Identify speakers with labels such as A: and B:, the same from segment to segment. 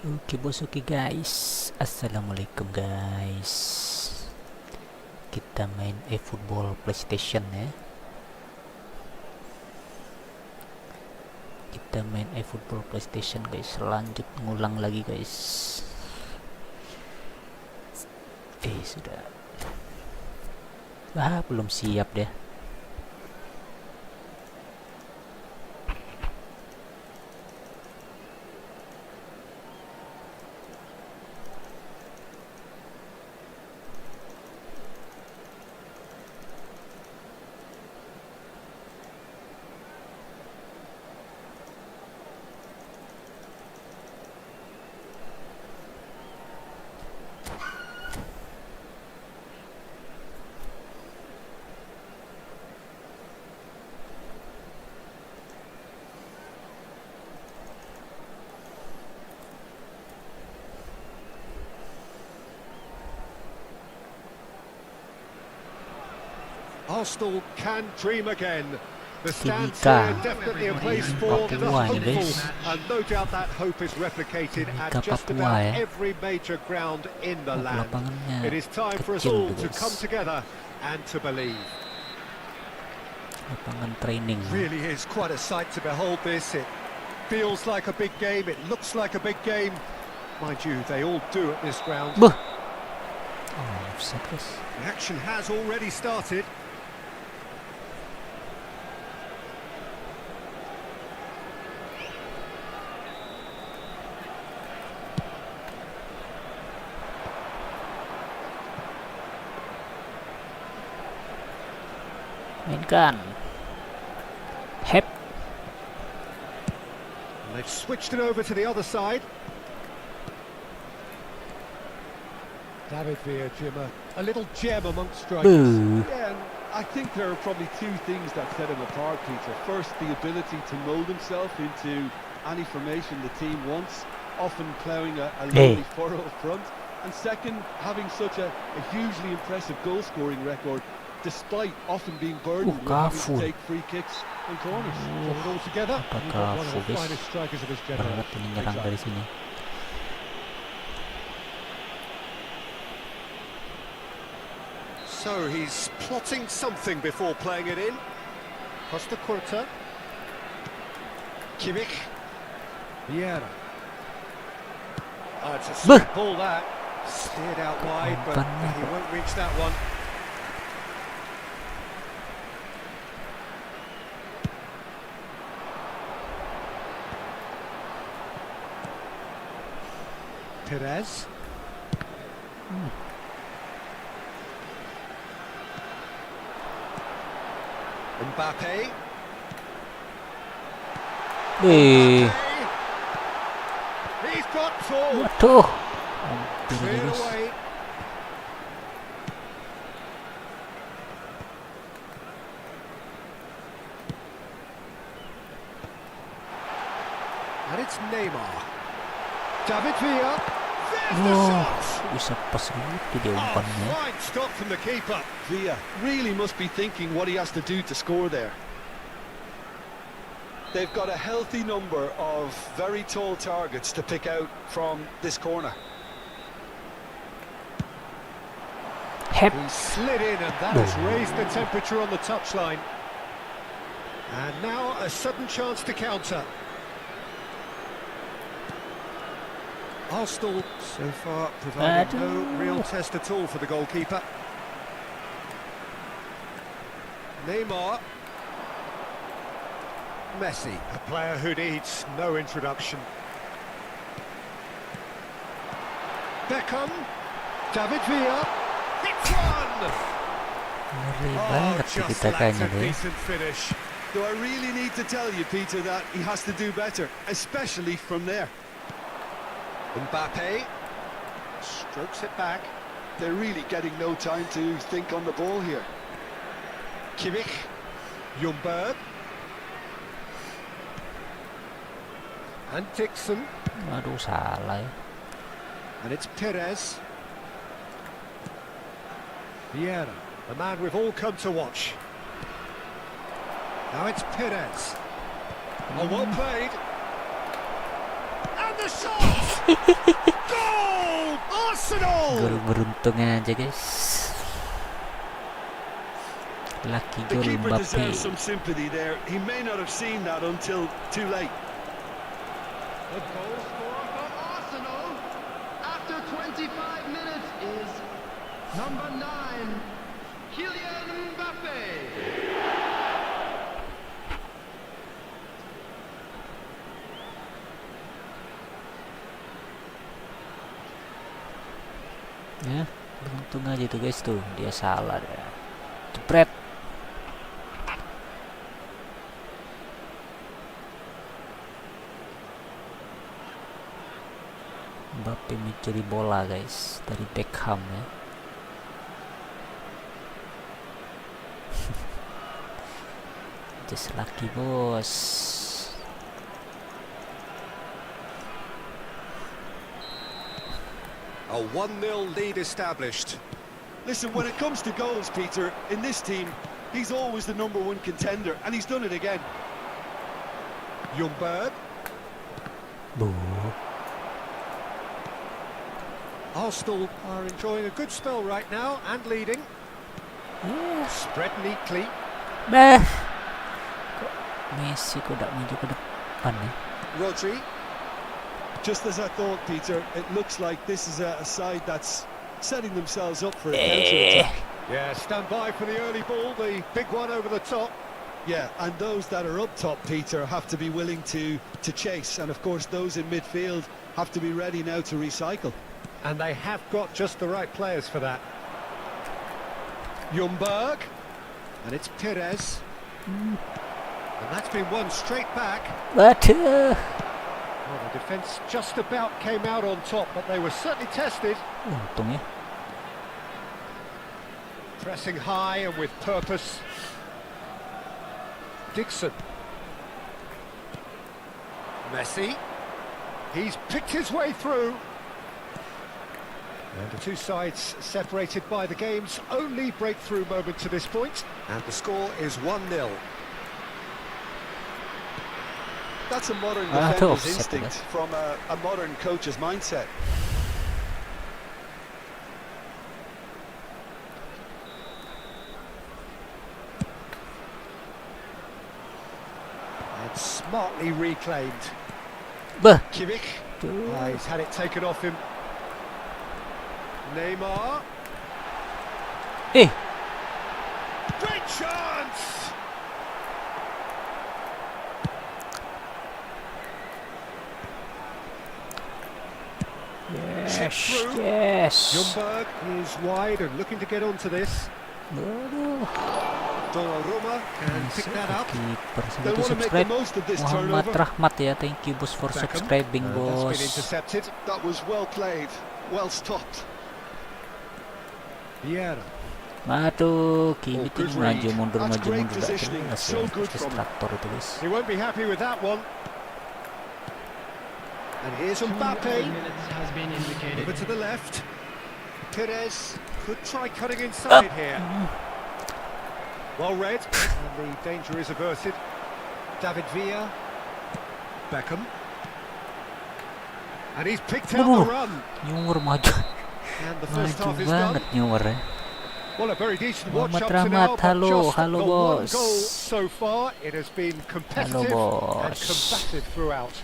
A: Oke bos, oke guys. Assalamualaikum guys. Kita main eFootball PlayStation ya. Kita main eFootball PlayStation guys. Lanjut ngulang lagi guys. Sudah. Belum siap deh.
B: Arsenal can dream again. The stands here definitely a place for the hopeful, and no doubt that hope is replicated at just about every major ground in the land. It is time for us all to come together and to believe.
A: Lapangan training.
B: Really is quite a sight to behold this. It feels like a big game. It looks like a big game. Mind you, they all do at this ground.
A: The
B: action has already started.
A: Mainkan. Hep.
B: They've switched it over to the other side. David Villa, a little gem amongst strikers.
C: Yeah, and I think there are probably two things that set him apart, Peter. First, the ability to mould himself into any formation the team wants, often ploughing a lonely furrow up front. And second, having such a hugely impressive goal-scoring record, despite often being burdened with having to take free kicks and corners.
B: Put it all together.
A: Apakah
B: One of the finest strikers of his
A: berat
B: generation.
A: menyerang dari sini?
B: So he's plotting something before playing it in. Costa Curta. Kimmich. Vieira. It's a sweet ball that. Steered out wide, but he won't reach that one. Perez. Mbappe. He's got full.
A: Waduh.
B: Clear away. And it's Neymar. David Villa.
A: Bisa pas gitu dia umpannya.
B: Fine stop from the keeper.
C: Villa really must be thinking what he has to do to score there. They've got a healthy number of very tall targets to pick out from this corner.
A: Hep.
B: He slid in, and that has raised the temperature on the touchline. And now a sudden chance to counter. Arsenal so far providing no real test at all for the goalkeeper. Neymar. Messi, a player who needs no introduction. Beckham. David Villa. Hits one! Just lacked a decent finish.
C: Do I really need to tell you, Peter, that he has to do better, especially from there?
B: Mbappe strokes it back.
C: They're really getting no time to think on the ball here.
B: Kimmich, Ljungberg, and Dixon.
A: Aduh, salah ya.
B: And it's Perez. Vieira, the man we've all come to watch. Now it's Perez. Oh, well played. And the shot! Goal! Arsenal!
A: Gol beruntung aja guys. Lucky
C: The
A: goal
C: keeper
A: Mbappe.
C: deserves some sympathy there. He may not have seen that until too late.
D: The goal scorer for Arsenal after 25 minutes is number 9, Kylian Mbappe.
A: Ya, beruntung aja tuh guys tuh, dia salah ya. Jepret. Mbappe mencuri bola guys dari Beckham ya. Just lucky bos.
B: A 1-0 lead established.
C: Listen, when it comes to goals, Peter, in this team, he's always the #1 contender, and he's done it again.
B: Ljungberg.
A: Buh.
B: Arsenal are enjoying a good spell right now and leading. Spread neatly.
A: Bah. Kok Messi kok tidak maju ke depan ya?
B: Rodri.
C: Just as I thought, Peter, it looks like this is a side that's setting themselves up for a counter-attack.
B: Yeah, stand by for the early ball, the big one over the top.
C: Yeah, and those that are up top, Peter, have to be willing to chase. And, of course, those in midfield have to be ready now to recycle.
B: And they have got just the right players for that. Ljungberg. And it's Perez. And that's been won straight back.
A: Waduh.
B: Well, the defence just about came out on top, but they were certainly tested.
A: Untung ya.
B: Pressing high and with purpose. Dixon. Messi. He's picked his way through. And the two sides separated by the game's only breakthrough moment to this point. And the score is 1-0.
C: That's a modern
A: That's
C: defender's
A: offset,
C: instinct from a modern coach's mindset.
B: And smartly reclaimed.
A: Bah.
B: Kimmich.
A: Tuh.
B: He's had it taken off him. Neymar.
A: Eh.
B: Great chance!
A: Yes. Yes.
B: Ljungberg is wide and looking to get onto this.
A: Aduh.
B: Donnarumma can pick that up.
A: Keeper
C: They
A: sampai
C: want to make the
A: subscribe.
C: most of this
A: Muhammad
C: turnover.
A: Rahmat ya, thank you bos for
B: Beckham.
A: subscribing
B: That's
A: bos.
B: been intercepted.
C: That was well played, well stopped.
B: Vieira.
A: Aduh, kini tuh
C: good
A: maju
C: read.
A: mundur
C: That's
A: maju
C: great
A: mundur gak
C: positioning.
A: jelas
C: So
A: ya.
C: good from him.
A: Distractor itu guys.
B: He won't be happy with that one. And here's
D: 2
B: Mbappe.
D: minutes has been indicated.
B: Over to the left. Perez could try cutting inside here. Well read, and the danger is averted. David Villa. Beckham. And he's picked out the run.
A: Nyuwur maju.
B: And the first
A: Maju
B: half is done.
A: banget nyuwur ya.
B: Well, a very decent watch
A: Muhammad
B: up to
A: Rahmat,
B: now, but
A: halo,
B: just
A: halo,
B: the one
A: bos.
B: goal so far. It has been competitive
A: Halo,
B: and
A: bos.
B: combative throughout.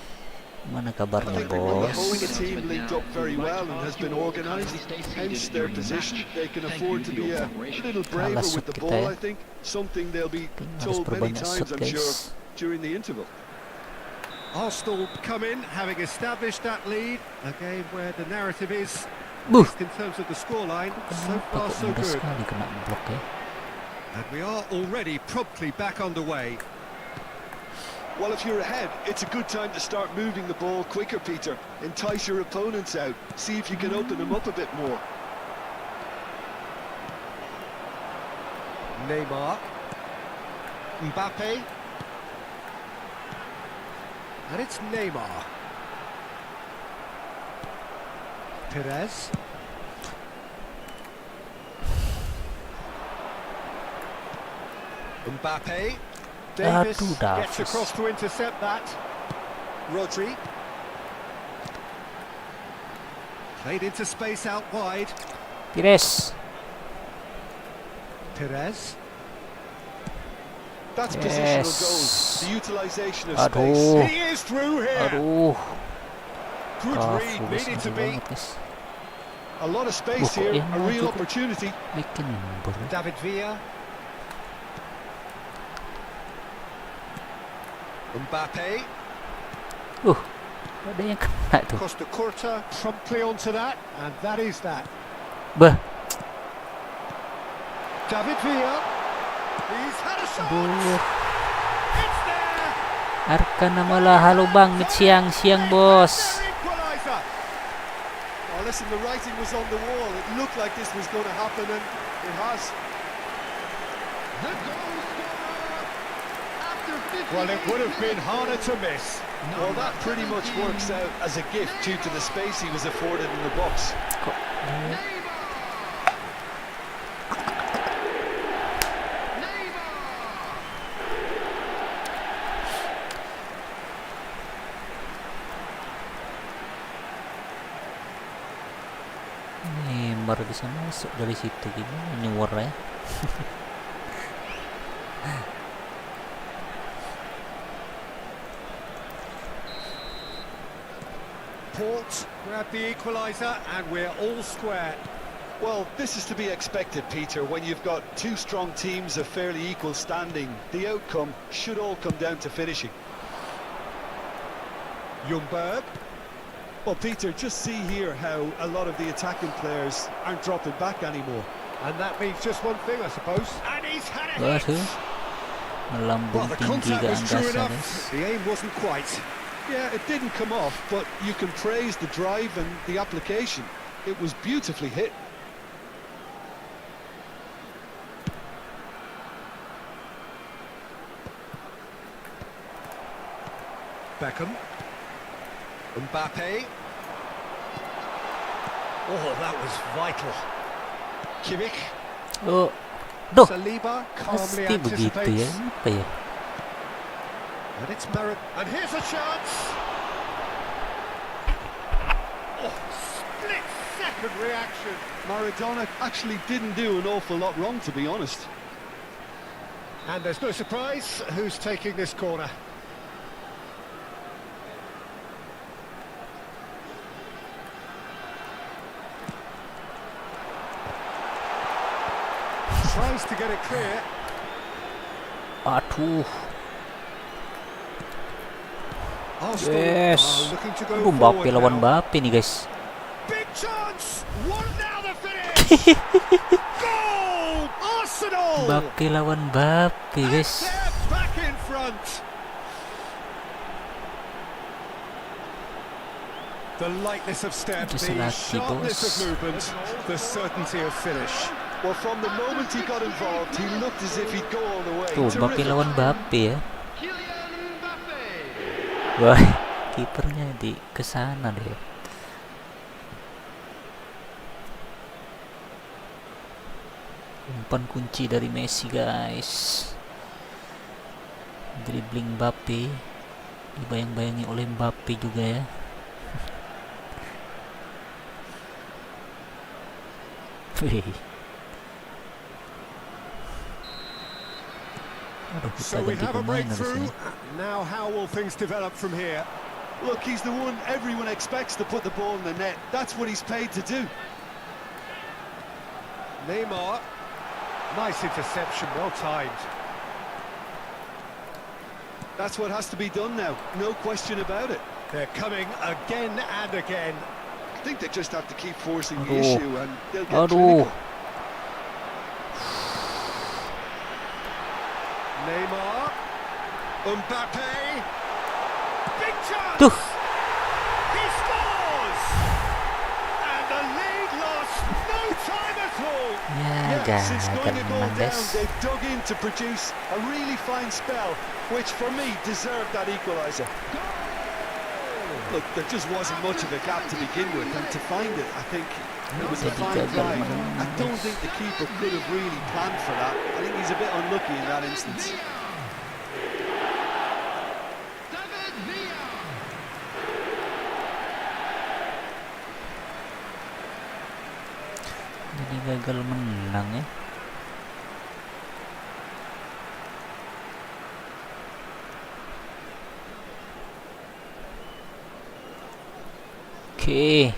A: Mana
C: I
A: kabarnya
C: think the
A: bos?
C: whole team linked up very well and has been organised. Hence their position. They can afford to be a little braver with the ball, I think. Something they'll be
A: Harus
C: told many
A: perbanyak
C: times,
A: shot
C: I'm sure,
A: guys.
C: during the interval.
B: Arsenal come in, having established that lead. A game where the narrative is,
A: Buh.
B: in terms of the scoreline, so
A: Kenapa
B: far
A: kok
B: so
A: mudah
B: good.
A: sekali kena blok ya?
B: And we are already promptly back underway.
C: Well, if you're ahead, it's a good time to start moving the ball quicker, Peter. Entice your opponents out. See if you can open them up a bit more.
B: Neymar. Mbappe. And it's Neymar. Perez. Mbappe. Davis
A: Aduh,
B: gets
A: Davis.
B: across to intercept that. Rodri. Played into space out wide.
A: Pires.
B: Perez.
C: That's
A: Yes.
C: positional goals. The utilisation of space.
A: Aduh.
B: He is through here.
A: Aduh.
B: Good read,
A: Kafu guys,
B: needed to
A: ngeri
B: be.
A: banget guys.
C: A lot of space
A: Kok
C: here,
A: yang
C: a real
A: maju tuh?
C: opportunity.
A: Bikin bro.
B: David Villa. Mbappe.
A: Ada yang kena tuh.
B: Costa Curta promptly onto that, and that is that.
A: Bah.
B: David Villa. He's had a shot.
A: Aduh.
B: It's there.
A: Arkana malah halo bang, siang-siang bos.
B: Their equaliser.
C: Oh, listen, the writing was on the wall. It looked like this was going to happen, and it has.
D: The goal scorer after 50
B: Well, it would have been harder to miss.
C: Well, that pretty much works out as a gift due to the space he was afforded in the box.
A: Kok Neymar bisa masuk dari situ, gimana nyuar ya?
B: Port grabbed the equaliser, and we're all square.
C: Well, this is to be expected, Peter, when you've got two strong teams of fairly equal standing. The outcome should all come down to finishing.
B: Ljungberg.
C: Well, Peter, just see here how a lot of the attacking players aren't dropping back anymore.
B: And that means just one thing, I suppose. And he's had a hit.
A: Waduh,
B: Well,
A: melambung
B: the
A: tinggi
B: contact
A: ke
B: was true
A: angkasa guys.
B: enough. The aim wasn't quite.
C: Yeah, it didn't come off, but you can praise the drive and the application. It was beautifully hit.
B: Beckham. Mbappe. Oh, that was vital. Kimmich.
A: Oh, duh,
B: Saliba calmly
A: pasti begitu ya,
B: anticipates.
A: apa ya?
B: And it's Merritt. And here's a chance. Oh, split-second reaction.
C: Maradona actually didn't do an awful lot wrong, to be honest.
B: And there's no surprise who's taking this corner. Tries to get it clear.
A: Aduh,
B: Arsenal
A: yes.
B: are looking to go
A: Aduh, Mbappe
B: forward
A: lawan
B: now.
A: Mbappe nih guys.
B: Big chance! What now the finish? Goal! Arsenal!
A: Mbappe lawan Mbappe guys.
B: They're back in front. The lightness of step,
A: Just
B: the
A: laki,
B: sharpness
A: bos.
B: of movement, the certainty of finish.
C: Well, from the moment he got involved, he looked as if he'd go all the way.
A: Tuh, Mbappe
C: Terrific.
A: lawan Mbappe ya.
D: Kylian Mbappe.
A: Wah, kipernya di kesana deh. Umpan kunci dari Messi guys. Dribbling Mbappe, dibayang-bayangi oleh Mbappe juga ya. Wih. Aduh, kita
B: So we
A: ganti
B: have a
A: pemain harusnya.
B: breakthrough. Now how will things develop from here?
C: Look, he's the one everyone expects to put the ball in the net. That's what he's paid to do.
B: Neymar. Nice interception, well timed.
C: That's what has to be done now. No question about it.
B: They're coming again and again.
C: I think they just have to keep forcing the
A: Aduh.
C: issue and they'll get
A: Aduh.
C: clinical.
B: Neymar. Mbappe. Big chance.
A: Tuh.
B: He scores. And the lead lost no time at all.
A: Ya,
C: Since
A: gagal
C: going a goal
A: memang
C: down,
A: guys.
C: they've dug in to produce a really fine spell, which for me deserved that equaliser. Look, there just wasn't much of a gap to begin with, and to find it, I think it was a
A: Jadi
C: fine
A: gagal
C: drive.
A: menang,
C: I don't
A: guys.
C: think the keeper could have really planned for that. I think he's a bit unlucky in that instance.
D: David Villa.
A: gagal menang ya. Oke.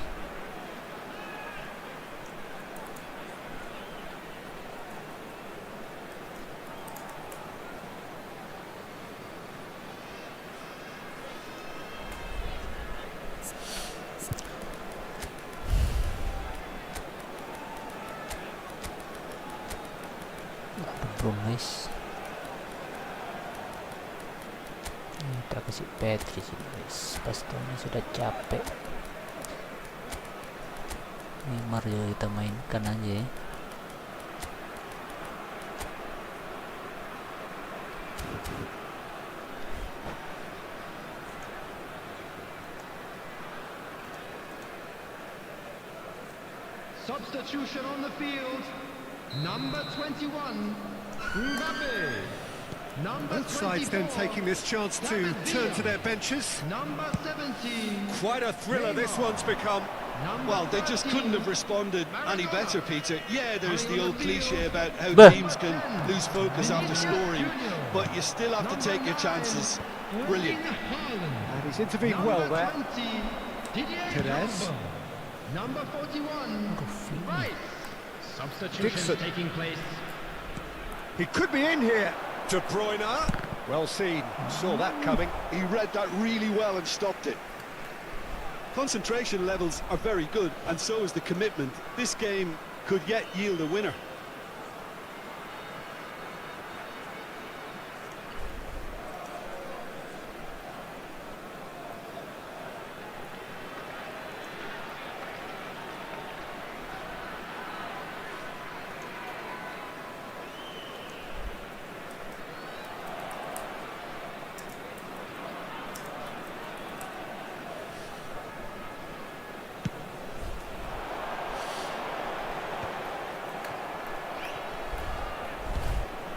A: Guys, kita kasih Petri sini guys, pastinya sudah capek. Neymar juga kita mainkan aja ya.
D: Substitution on the field. Number 21, Mbappe. Number
B: Both sides then
D: 24,
B: taking this chance to turn to their benches.
D: Number 17.
B: Quite a thriller this one's become.
C: Well, they just couldn't have responded any better, Peter. Yeah, there's the old cliche about how
A: Bah.
C: teams can lose focus after scoring, but you still have to take your chances. Brilliant.
B: And he's intervened well there. Perez.
D: Number 41, right. Substitution
B: Dixon.
D: taking place.
B: He could be in here. De Bruyne. Well seen. Saw that coming.
C: He read that really well and stopped it. Concentration levels are very good, and so is the commitment. This game could yet yield a winner.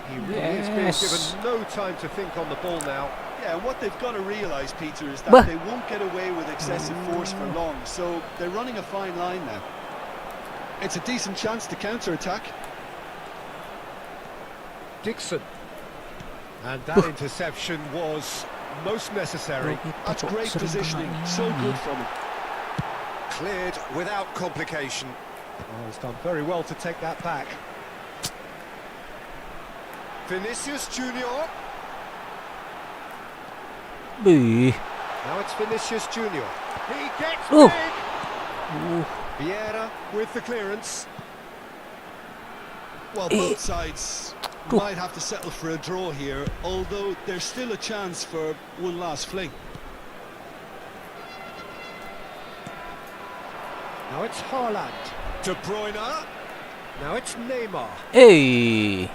B: He really is being
A: Yes.
B: given no time to think on the ball now.
C: Yeah, what they've got to realise, Peter, is that
A: Bah.
C: they won't get away with excessive force for long, so they're running a fine line now. It's a decent chance to counter-attack.
B: Dixon. And that interception was most necessary.
C: That's great positioning, so good from him.
B: Cleared without complication. Oh, he's done very well to take that back. Vinicius Junior.
A: Bih.
B: Now it's Vinicius Junior. He gets
A: Ooh.
B: big. Vieira with the clearance.
C: Well, both sides might have to settle for a draw here, although there's still a chance for one last fling.
B: Now it's Haaland. De Bruyne. Now it's Neymar.
A: Hey.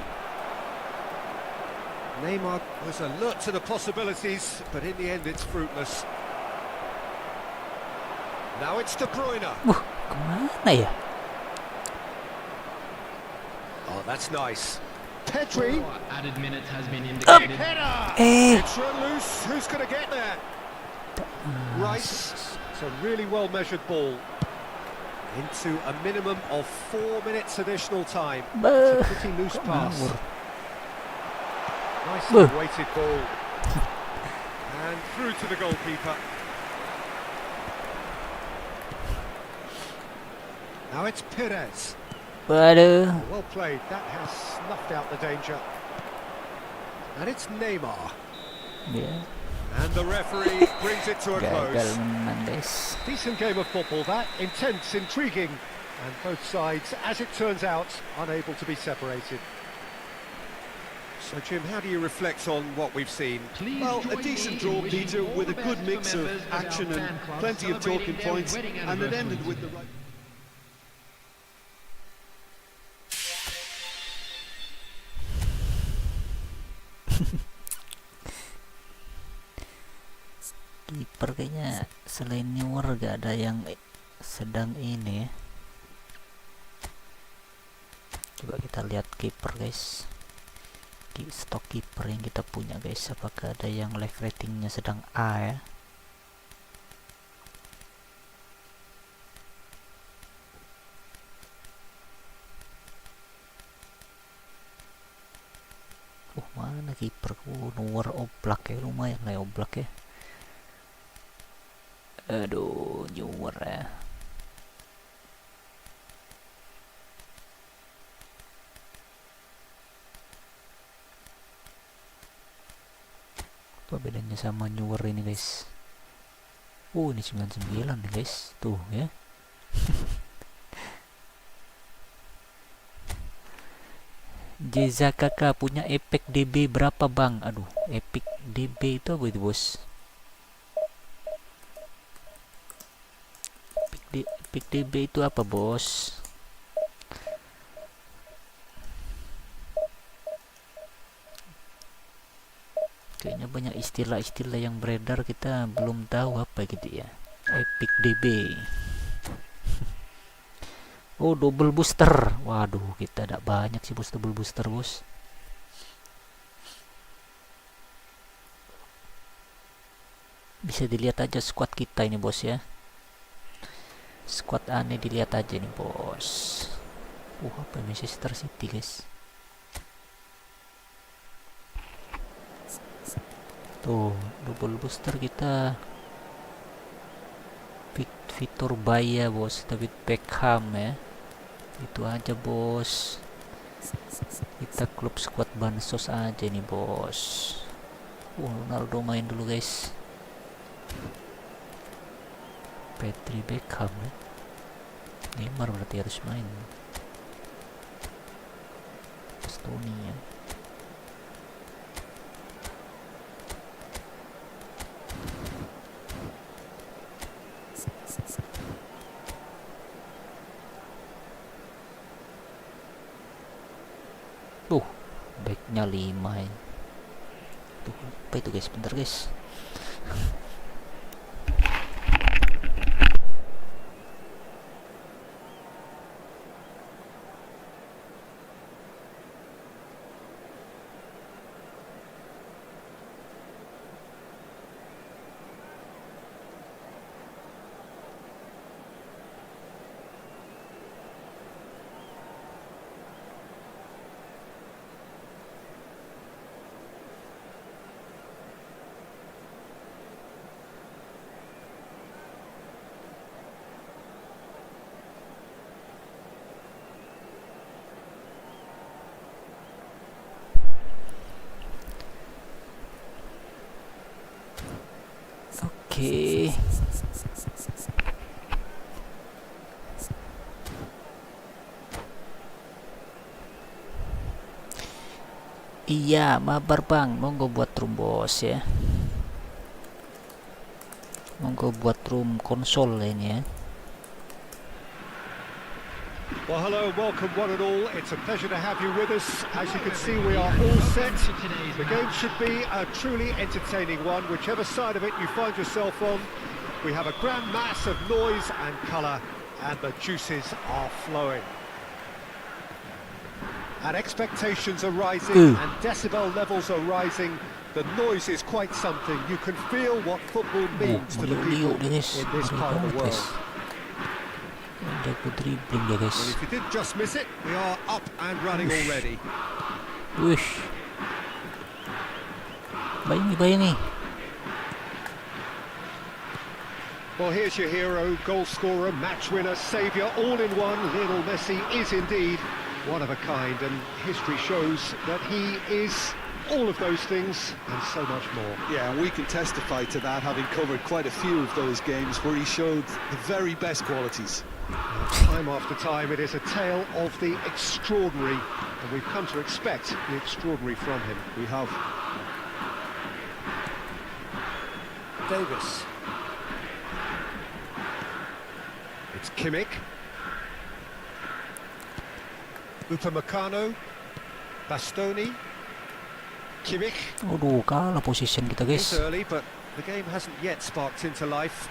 B: Neymar was alert to the possibilities, but in the end it's fruitless. Now it's De Bruyne.
A: Kemana ya?
B: Oh, that's nice. Pedri.
D: Added minutes has been indicated.
B: Header. It's run loose. Who's going to get there? Rice. It's a really well measured ball. Into a minimum of 4 minutes additional time. It's a pretty loose pass. Nicely weighted ball. And through to the goalkeeper. Now it's Perez.
A: Waduh.
B: Well played. That has snuffed out the danger. And it's Neymar.
A: Ya,
B: And the referee brings it to a
A: gagal
B: close.
A: menang guys.
B: Decent game of football, that. Intense, intriguing. And both sides, as it turns out, unable to be separated. So, Jim, how do you reflect on what we've seen?
D: Please
C: Well, a
D: join
C: decent
D: me
C: draw,
D: in wishing
C: Peter,
D: all
C: with a
D: the
C: good
D: best
C: mix
D: to
C: of
D: members of our
C: action
D: fan
C: and
D: club
C: plenty of
D: celebrating
C: talking
D: their
C: points,
D: wedding
C: and it ended
D: anniversaries.
C: with the right...
A: Kiper kayaknya selain Neymar gak ada yang sedang ini ya. Coba kita lihat kiper guys. Stok kiper yang kita punya guys, apakah ada yang live ratingnya sedang A ya? Mana kiper? Nomor Oblak ya, lumayan lah ya Oblak ya. Aduh, nyuwer ya. Apa bedanya sama nyuwer ini guys? Oh, ini 99 nih guys. Tuh ya. Jeza kakak punya epic DB berapa bang? Aduh, epic DB itu apa itu bos? Epic DB itu apa bos? Kayaknya banyak istilah-istilah yang beredar, kita belum tahu apa gitu ya. Epic DB. Oh, double booster. Waduh, kita ada banyak sih bos double booster bos. Bisa dilihat aja squad kita ini bos ya. Squad aneh dilihat aja nih bos. Apa Manchester City guys. Tuh, double booster kita. Fitur Baya bos, David Beckham ya. Itu aja bos. Kita klub Skuad Bansos aja nih bos. Ronaldo main dulu guys. Petri Beckham ya. Neymar berarti harus main. Estonia ya. Backnya 5 ya. Tuh, apa itu guys? Bentar guys. Oke. Iya, mabar bang, monggo buat room bos ya. Monggo buat room konsol ini ya.
B: Well, hello, welcome one and all. It's a pleasure to have you with us. As you can see, we are all set. The game should be a truly entertaining one, whichever side of it you find yourself on. We have a grand mass of noise and colour, and the juices are flowing. And expectations are rising, and decibel levels are rising. The noise is quite something. You can feel what football means to the people in this part of the world.
A: Dribbling ya guys.
B: Well, if you did just miss it, we are up and running already.
A: Wish. Bayang.
B: Well, here's your hero, goal scorer, match winner, saviour, all in one. Lionel Messi is indeed one of a kind, and history shows that he is all of those things and so much more.
C: Yeah, and we can testify to that, having covered quite a few of those games where he showed the very best qualities.
B: Time after time, it is a tale of the extraordinary, and we've come to expect the extraordinary from him.
C: We have.
B: Davis. It's Kimmich. Upamecano. Bastoni. Kimmich.
A: Aduh, kalah position kita guys.
B: It's early, but the game hasn't yet sparked into life.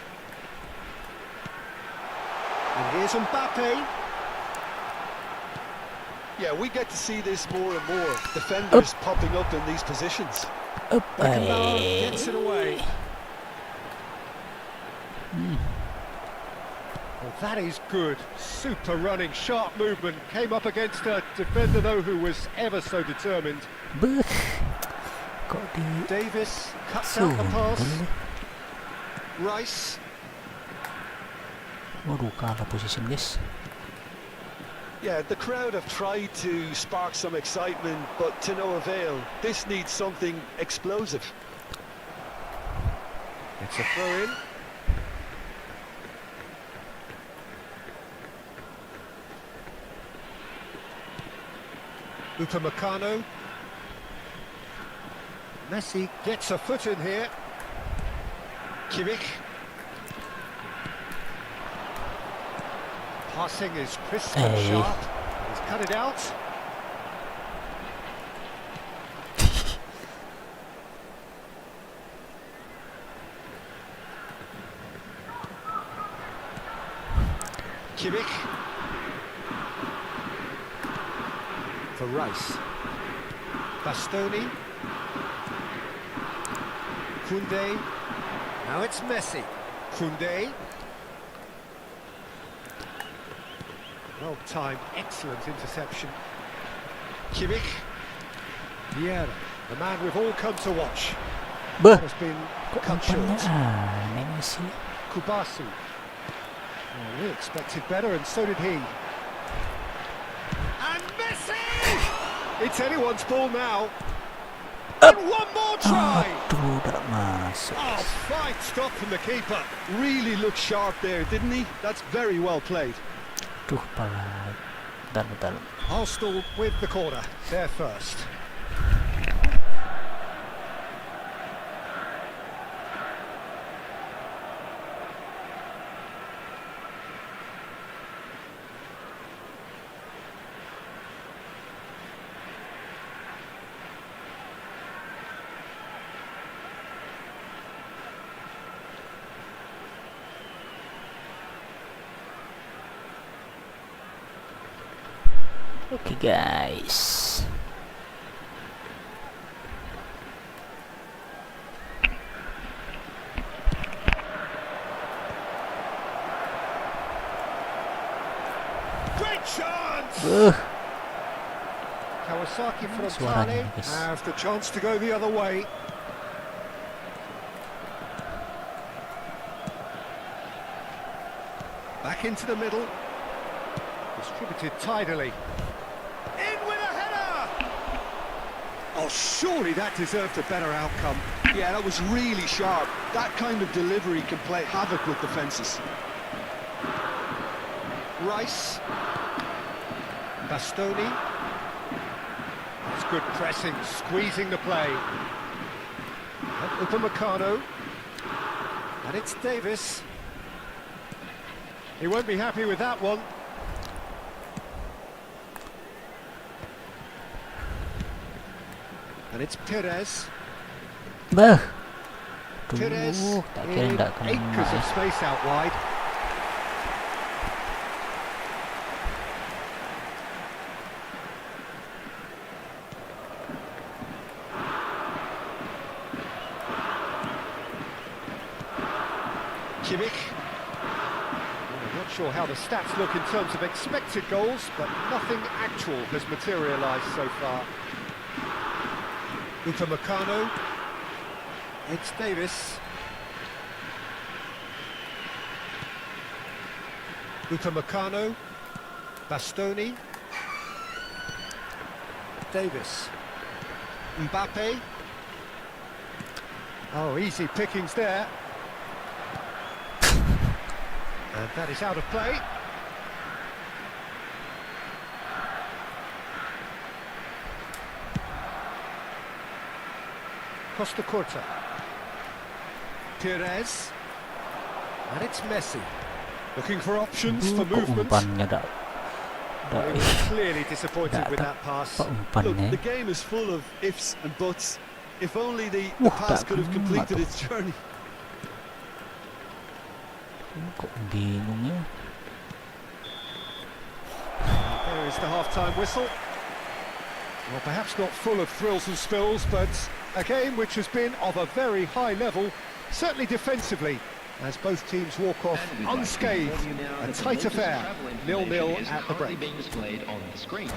B: And here's Mbappe.
C: Yeah, we get to see this more and more. Defenders popping up in these positions.
B: Beckenbauer gets it away. Well, that is good. Super running, sharp movement. Came up against a defender, though, who was ever so determined.
A: Kok di
B: Davis cuts out the pass.
A: sundel?
B: Rice.
A: Waduh, kalah position guys.
C: Yeah, the crowd have tried to spark some excitement, but to no avail. This needs something explosive.
B: It's a throw in. Upamecano. Messi gets a foot in here. Kimmich. Passing is crisp and sharp. He's cut it out. Kimmich. For Rice. Bastoni. Koundé. Now it's Messi. Koundé. Well timed, excellent interception. Kimmich. Vieira, the man we've all come to watch.
A: Beuh,
B: Has been
A: kok
B: cut
A: umpannya
B: short.
A: aneh sih.
B: Kubasu. Oh, we expected better, and so did he. And Messi! It's anyone's ball now. And one more try!
A: Aduh, tak masuk.
B: Oh, fine stop from the keeper.
C: Really looked sharp there, didn't he? That's very well played.
A: Duh, pala dalam.
B: Arsenal with the corner. They're first.
A: Oke guys.
B: Great chance! Kawasaki
A: Suaranya,
B: Frontale
A: guys.
B: have the chance to go the other way. Back into the middle. Distributed tidily. In with a header! Oh, surely that deserved a better outcome.
C: Yeah, that was really sharp. That kind of delivery can play havoc with defences.
B: Rice. Bastoni. That's good pressing, squeezing the play. And Upamecano. And it's Davis. He won't be happy with that one. And it's Perez.
A: Beuh.
B: Perez
A: Duh, tak kira
B: in
A: nggak kena
B: acres of space out wide. Kimmich. I'm not sure how the stats look in terms of expected goals, but nothing actual has materialised so far. Upamecano. It's Davis. Upamecano. Bastoni. Davis. Mbappe. Oh, easy pickings there. And that is out of play. Costa Curta. Perez. And it's Messi. Looking for options for
A: Kok
B: movement.
A: umpannya dak
B: He was clearly disappointed with that pass.
A: apa
C: Look,
A: umpannya?
C: the game is full of ifs and buts. If only the
A: Wah,
C: pass
A: tak
C: could have
A: kena
C: completed
A: tuh.
C: its journey.
A: Kok bingung ya?
B: There is the half-time whistle. Well, perhaps not full of thrills and spills, but a game which has been of a very high level, certainly defensively, as both teams walk off unscathed. A tight affair, 0-0 at the break.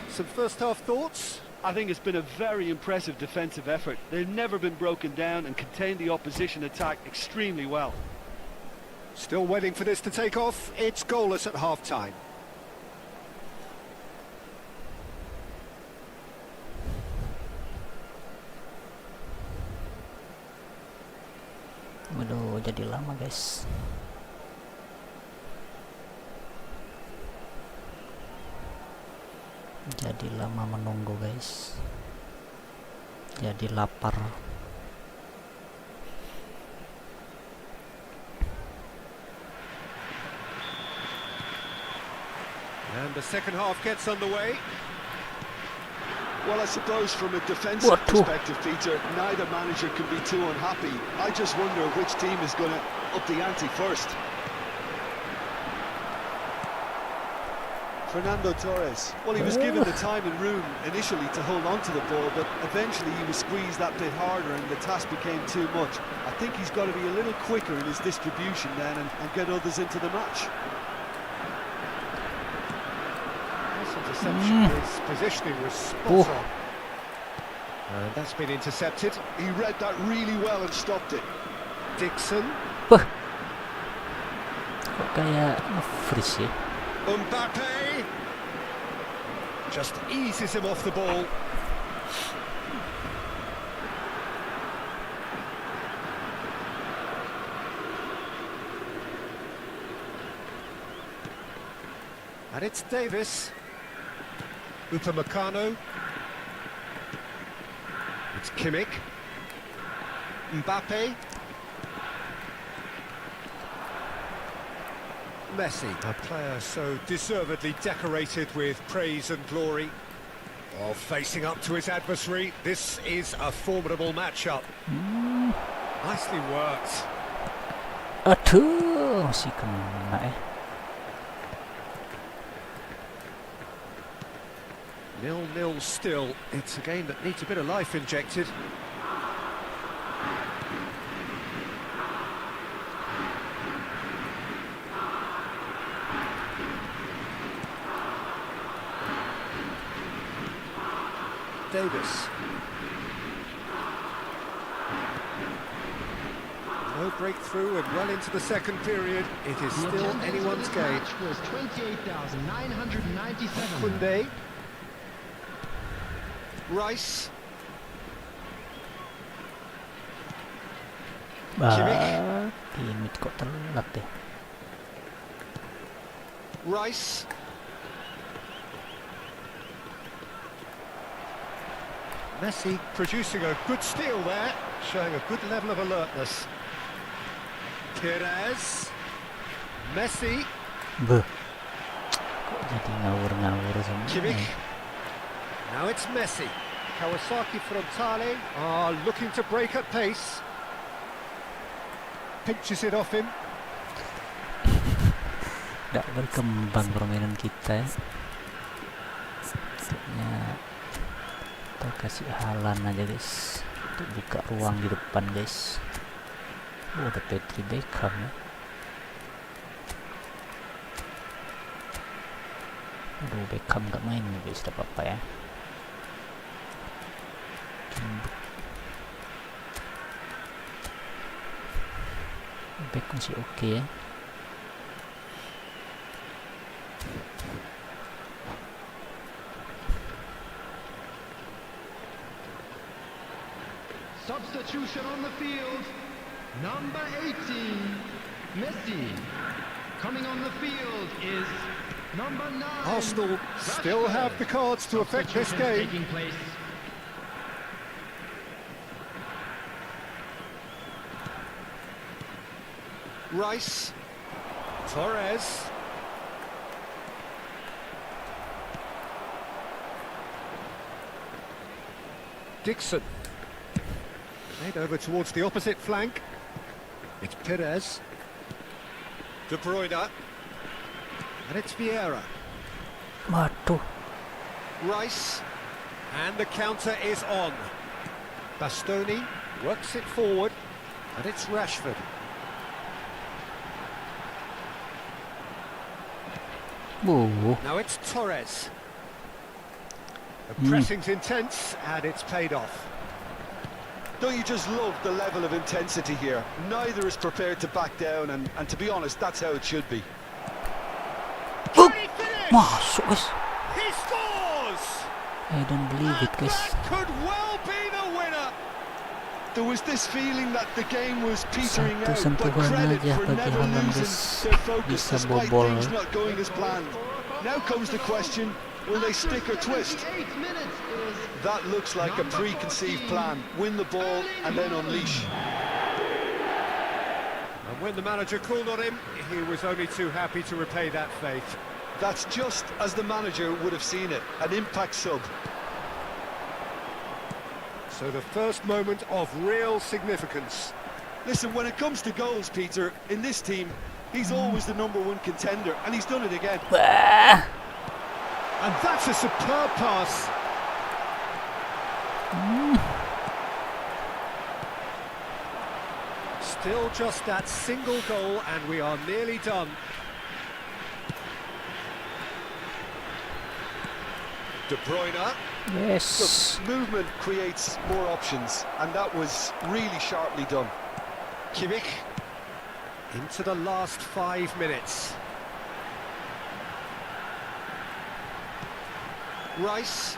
B: Some first half thoughts?
C: I think it's been a very impressive defensive effort. They've never been broken down and contained the opposition attack extremely well.
B: Still waiting for this to take off. It's goalless at half-time.
A: Waduh, jadi lama guys. Jadi lama menunggu guys. Jadi lapar.
B: And the second half gets underway.
C: Well, I suppose from a defensive perspective, Peter, neither manager can be too unhappy. I just wonder which team is going to up the ante first. Fernando Torres. Well, he was given the time and room initially to hold on to the ball, but eventually he was squeezed that bit harder and the task became too much. I think he's got to be a little quicker in his distribution then and get others into the match.
B: His positioning was spot on. And that's been intercepted.
C: He read that really well and stopped it.
B: Dixon.
A: Kok kayak nge-freeze ya?
B: Mbappe just eases him off the ball. And it's Davis. Upamecano. It's Kimmich. Mbappe. Messi, a player so deservedly decorated with praise and glory. While facing up to his adversary, this is a formidable matchup. Nicely worked.
A: Aduh, masih kena eh.
B: 0-0 still. It's a game that needs a bit of life injected. Davis. No breakthrough and well into the second period. It is still anyone's game.
D: Was 28,997.
B: Kunde. Rice.
A: Kimit kok telat deh.
B: Rice. Messi producing a good steal there, showing a good level of alertness. Perez. Messi.
A: Beuh. Kok jadi ngawur-ngawur semua.
B: Kimmich. Now it's Messi. Kawasaki Frontale are looking to break at pace. Pinches it off him.
A: Nggak berkembang permainan kita ya. Kita kasih haaland aja guys untuk buka ruang di depan guys. Ada Petri Beckham ya. Aduh, Beckham nggak main guys, tidak apa-apa ya. Back masih oke ya.
D: Substitution on the field. Number 18, Messi. Coming on the field is number 9.
B: Arsenal still have the cards to affect this game.
D: Taking place.
B: Rice. Torres. Dixon. Made over towards the opposite flank. It's Perez. De Bruyne. And it's Vieira.
A: Waduh.
B: Rice. And the counter is on. Bastoni works it forward. And it's Rashford. Now it's Torres. The pressing's intense, and it's paid off.
C: Don't you just love the level of intensity here? Neither is prepared to back down, and to be honest, that's how it should be.
B: Can he finish?
A: Masuk guys.
B: He scores!
A: I don't believe it guys.
B: That could well be the winner.
C: There was this feeling that the game was petering
A: Satu
C: out, but
A: sentuhan
C: credit
A: aja
C: for
A: bagi
C: never
A: Haaland
C: losing
A: guys.
C: their focus
A: Bisa
C: despite
A: bobol.
C: things not going as planned. Now comes the question, will they stick or twist?
D: 8 minutes is
C: That looks like a preconceived plan. Win the ball and then unleash.
B: And when the manager called on him, he was only too happy to repay that faith.
C: That's just as the manager would have seen it, an impact sub.
B: So the first moment of real significance.
C: Listen, when it comes to goals, Peter, in this team, he's always the #1 contender, and he's done it again.
A: Wah.
B: And that's a superb pass. Still just that single goal, and we are nearly done. De Bruyne.
A: Yes.
C: Look, movement creates more options, and that was really sharply done.
B: Kimmich. Into the last 5 minutes. Rice.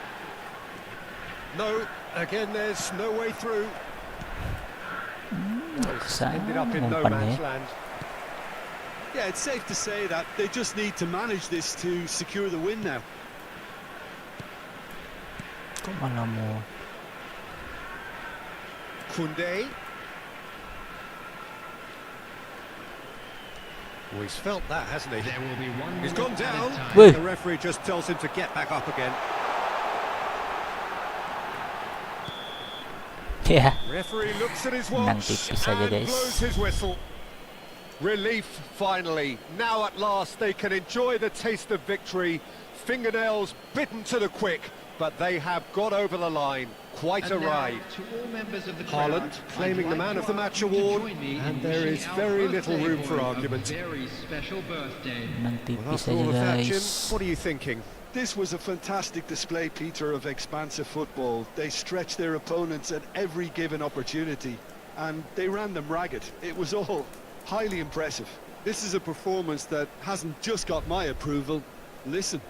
B: No, again there's no way through. Ended up in no man's land.
C: Yeah, it's safe to say that they just need to manage this to secure the win now.
A: Kok malah mau
B: Koundé. Well, he's felt that, hasn't he?
D: there will be one
B: He's
D: more
B: gone down.
D: added time.
A: Wait.
B: The referee just tells him to get back up again.
A: ya.
B: Referee looks at his
A: Menang
B: watch
A: tipis aja,
B: and
A: guys.
B: blows his whistle. Relief finally. Now at last they can enjoy the taste of victory. Fingernails bitten to the quick, but they have got over the line. Quite a
D: And now,
B: ride.
D: to all members of the crowd,
B: Haaland claiming
D: I'd
B: the
D: like
B: man
D: to
B: of the
D: ask
B: match
D: you to
B: award,
D: join me
B: and
D: in
B: there
D: wishing
B: is
D: our
B: very little
D: birthday
B: room for
D: boy a
B: argument.
D: very special birthday.
A: Menang
B: Well,
A: tipis
B: after
A: aja
B: all of that, Jim,
A: guys.
B: what are you thinking?
C: This was a fantastic display, Peter, of expansive football. They stretched their opponents at every given opportunity, and they ran them ragged. It was all highly impressive. This is a performance that hasn't just got my approval. Listen.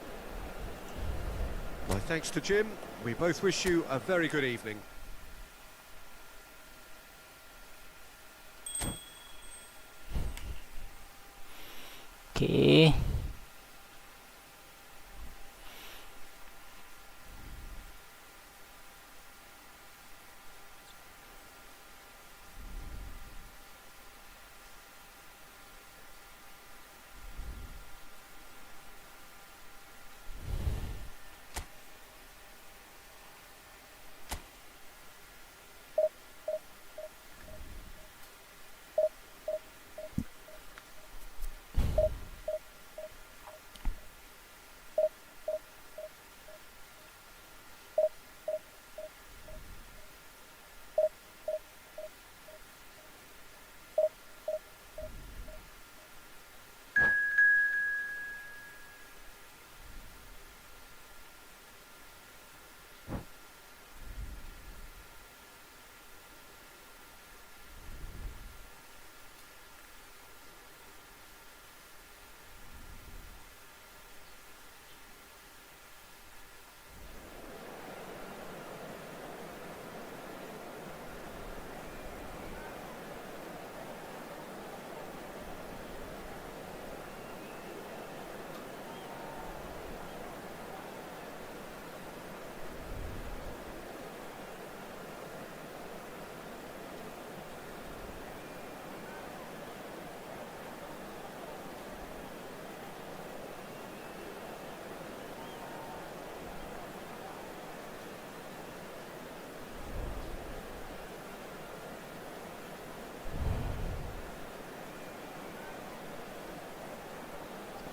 B: My thanks to Jim. We both wish you a very good evening.
A: Oke.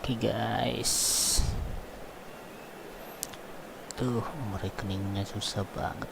A: Oke guys. Tuh, rekeningnya susah banget.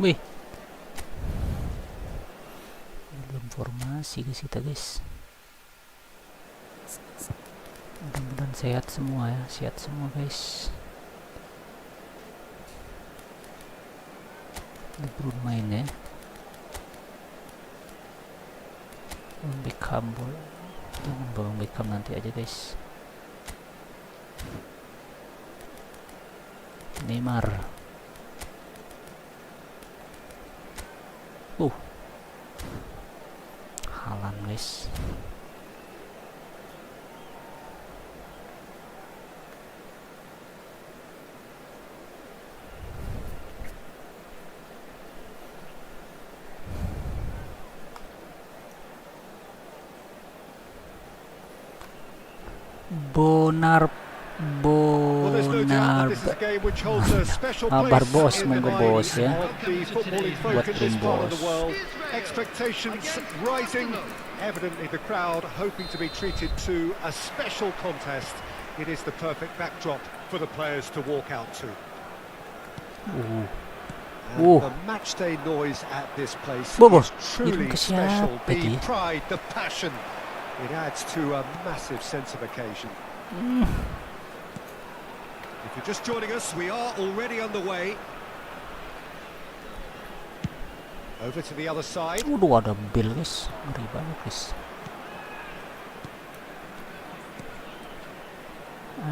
A: Wih, belum formasi guys kita guys. Mudah-mudahan sehat semua ya, sehat semua guys. Belum main ya. Beckham boleh, jangan bawa Beckham nanti aja guys. Neymar. Haaland guys.
B: Well, there's no doubt that this is a game which holds a special
A: Kabar
B: place
A: bos,
B: in the
A: monggo
B: minds
A: bos ya.
B: of the footballing folk
A: Buat
B: in this
A: tim
B: part of the
A: bos.
B: world. Expectations rising, evidently the crowd hoping to be treated to a special contest. It is the perfect backdrop for the players to walk out to. And the matchday noise at this place is truly special. The pride, the passion, it adds to a massive sense of occasion. If you're just joining us, we are already underway. Over to the other side.
A: Waduh, ada Bill guys, ngeri banget guys.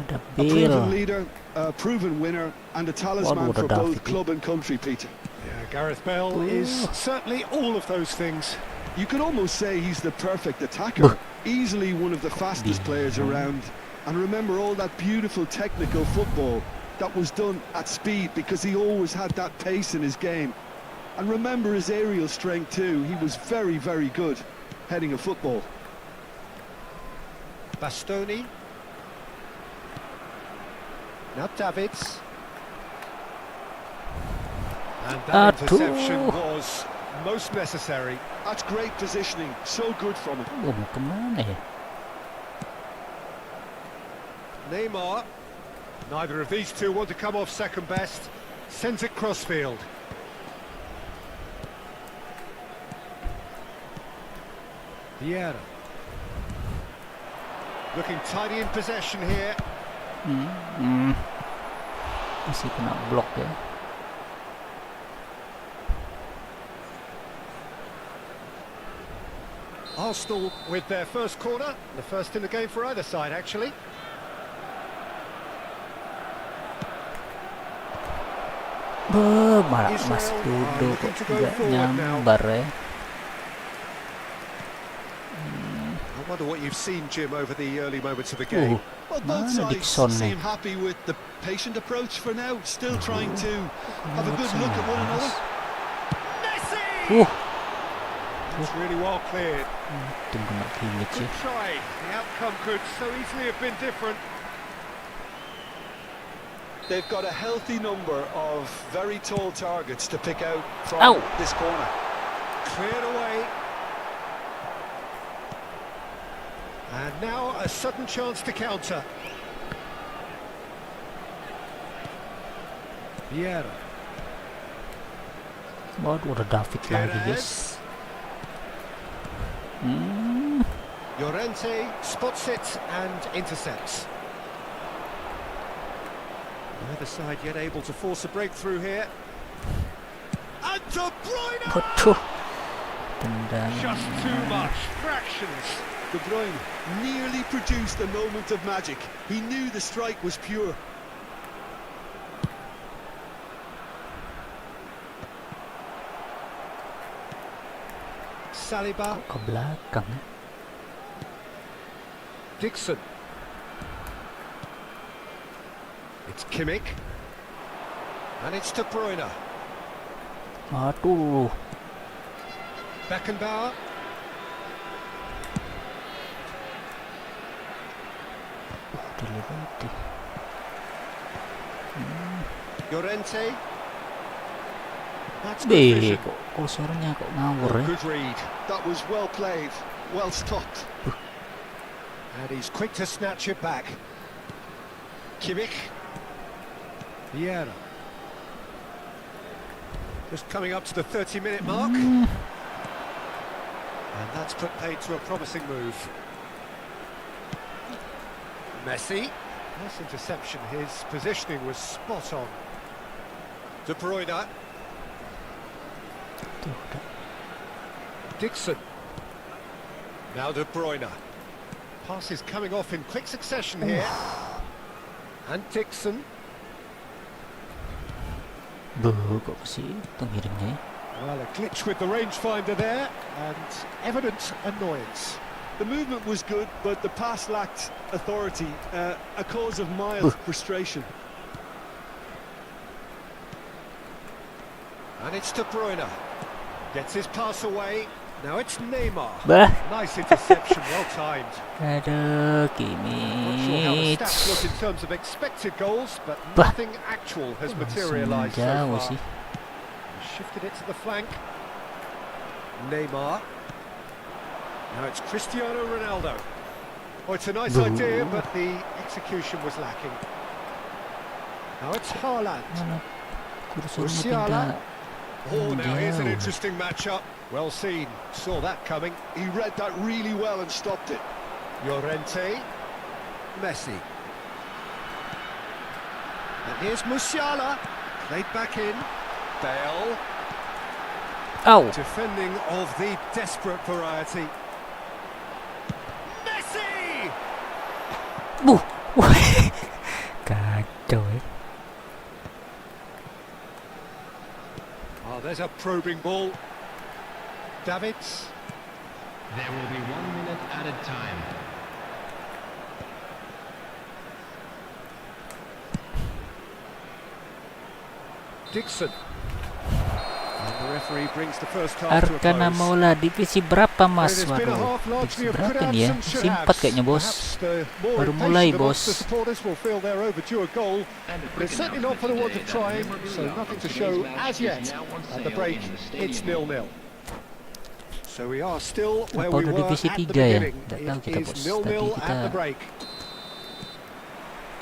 A: Ada
C: A
A: Bill.
C: proven leader, a proven winner, and a talisman for both club and country, Peter.
B: Yeah, Gareth Bale is certainly all of those things.
C: You could almost say he's the perfect attacker. Easily one of the fastest players around. And remember all that beautiful technical football that was done at speed, because he always had that pace in his game. And remember his aerial strength too. He was very, very good heading a football.
B: Bastoni. Now Davids. And that interception was most necessary.
C: That's great positioning. So good from him.
A: Mau kemana ya?
B: Neymar. Neither of these two want to come off second best. Sends it crossfield. Vieira. Looking tidy in possession here.
A: Masih kena blok ya.
B: Arsenal with their first corner. The first in the game for either side, actually.
A: Malah masih duduk kok nggak nyambar ya.
B: I wonder what you've seen, Jim, over the early moments of the game.
C: Well, both
A: Mana
C: sides
A: Dixon
C: seem
A: nih?
C: happy with the patient approach for now. Still trying to have a good look at one another.
B: Messi! It's really well cleared.
A: Tunggu nak Bleach ya.
B: Good try. The outcome could so easily have been different.
C: They've got a healthy number of very tall targets to pick out from this corner.
B: Cleared away. And now a sudden chance to counter. Vieira.
A: Waduh, ada David lagi guys.
B: Llorente spots it and intercepts. Neither side yet able to force a breakthrough here. And De Bruyne!
A: Waduh. Tendang.
B: Just too much. Fractions.
C: De Bruyne nearly produced a moment of magic. He knew the strike was pure.
B: Saliba.
A: Ke belakang ya.
B: Dixon. It's Kimmich. And it's De Bruyne.
A: Aduh.
B: Beckenbauer.
A: Dilewati.
B: Llorente. That's good vision.
A: Kok kursornya kok ngawur ya.
B: Good read.
C: That was well played, well stopped.
B: And he's quick to snatch it back. Kimmich. Vieira. Just coming up to the 30-minute mark. And that's put paid to a promising move. Messi. Nice interception. His positioning was spot on. De Bruyne. Dixon. Now De Bruyne. Passes coming off in quick succession here. And Dixon.
A: Kok kasih pengirimnya.
B: Well, a glitch with the rangefinder there, and evident annoyance.
C: The movement was good, but the pass lacked authority, a cause of mild frustration.
B: And it's De Bruyne. Gets his pass away. Now it's Neymar. Nice interception, well timed.
A: Aduh,
B: Not sure how the stats look in terms of expected goals, but nothing actual has materialised so
A: jauh
B: far.
A: sih.
B: Shifted it to the flank. Neymar. Now it's Cristiano Ronaldo. Oh, it's a nice idea, but the execution was lacking. Now it's Haaland. Musiala. Oh, now here's an interesting matchup. Well seen. Saw that coming.
C: He read that really well and stopped it.
B: Llorente. Messi. And here's Musiala. Played back in. Bale.
A: Oh.
B: Defending of the desperate variety. Messi!
A: Kacau ya.
B: Oh, there's a probing ball. Davids.
D: There will be 1 minute added time.
B: Dixon. And the referee brings the first half to a
A: Arkana
B: close.
A: Maula divisi berapa mas?
B: Well, it's been a
A: Waduh,
B: half largely
A: divisi
B: of
A: berapa
B: good
A: nih ya?
B: abs and should
A: Simpat
B: haves.
A: kayaknya bos.
B: Perhaps the more
A: Baru
B: impatient
A: mulai,
B: amongst
A: bos.
B: the supporters will feel they're overdue a goal, but it's certainly not for the want of trying, so nothing to show as yet. At the break, it's 0-0. So we are still where
A: Apa
B: we
A: udah
B: were
A: divisi
B: at the
A: 3 ya?
B: beginning.
A: Nggak tahu kita
B: It
A: bos.
B: is
A: Tadi
B: 0-0
A: kita
B: at the break.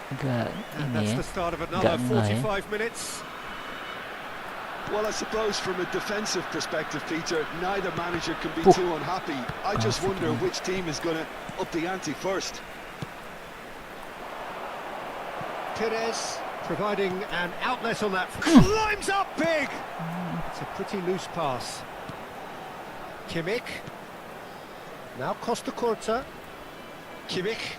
A: agak
B: And
A: ini
B: that's
A: ya.
B: the start of another
A: Nggak ya.
B: 45 minutes.
C: Well, I suppose from a defensive perspective, Peter, neither manager can be too unhappy. I just wonder which team is going to up the ante first.
B: Perez providing an outlet on that. Climbs up big! It's a pretty loose pass. Kimmich. Now Costa Corta. Kimmich.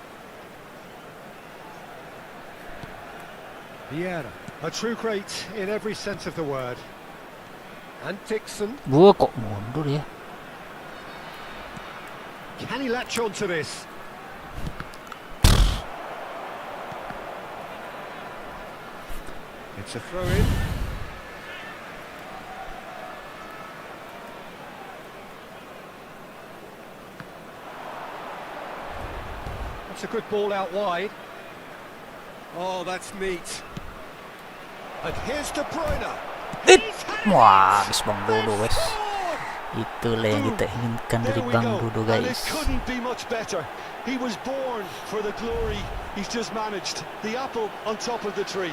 B: Vieira. A true great in every sense of the word. And Dixon.
A: Wah, kok mundur ya?
B: Can he latch on to this? It's a throw in. That's a good ball out wide. Oh, that's neat. And here's De Bruyne.
A: Wah, habis Bang Dodo guys. Itulah yang kita inginkan dari Bang Dodo
C: And it
A: guys.
C: couldn't be much better. He was born for the glory he's just managed. The apple on top of the tree.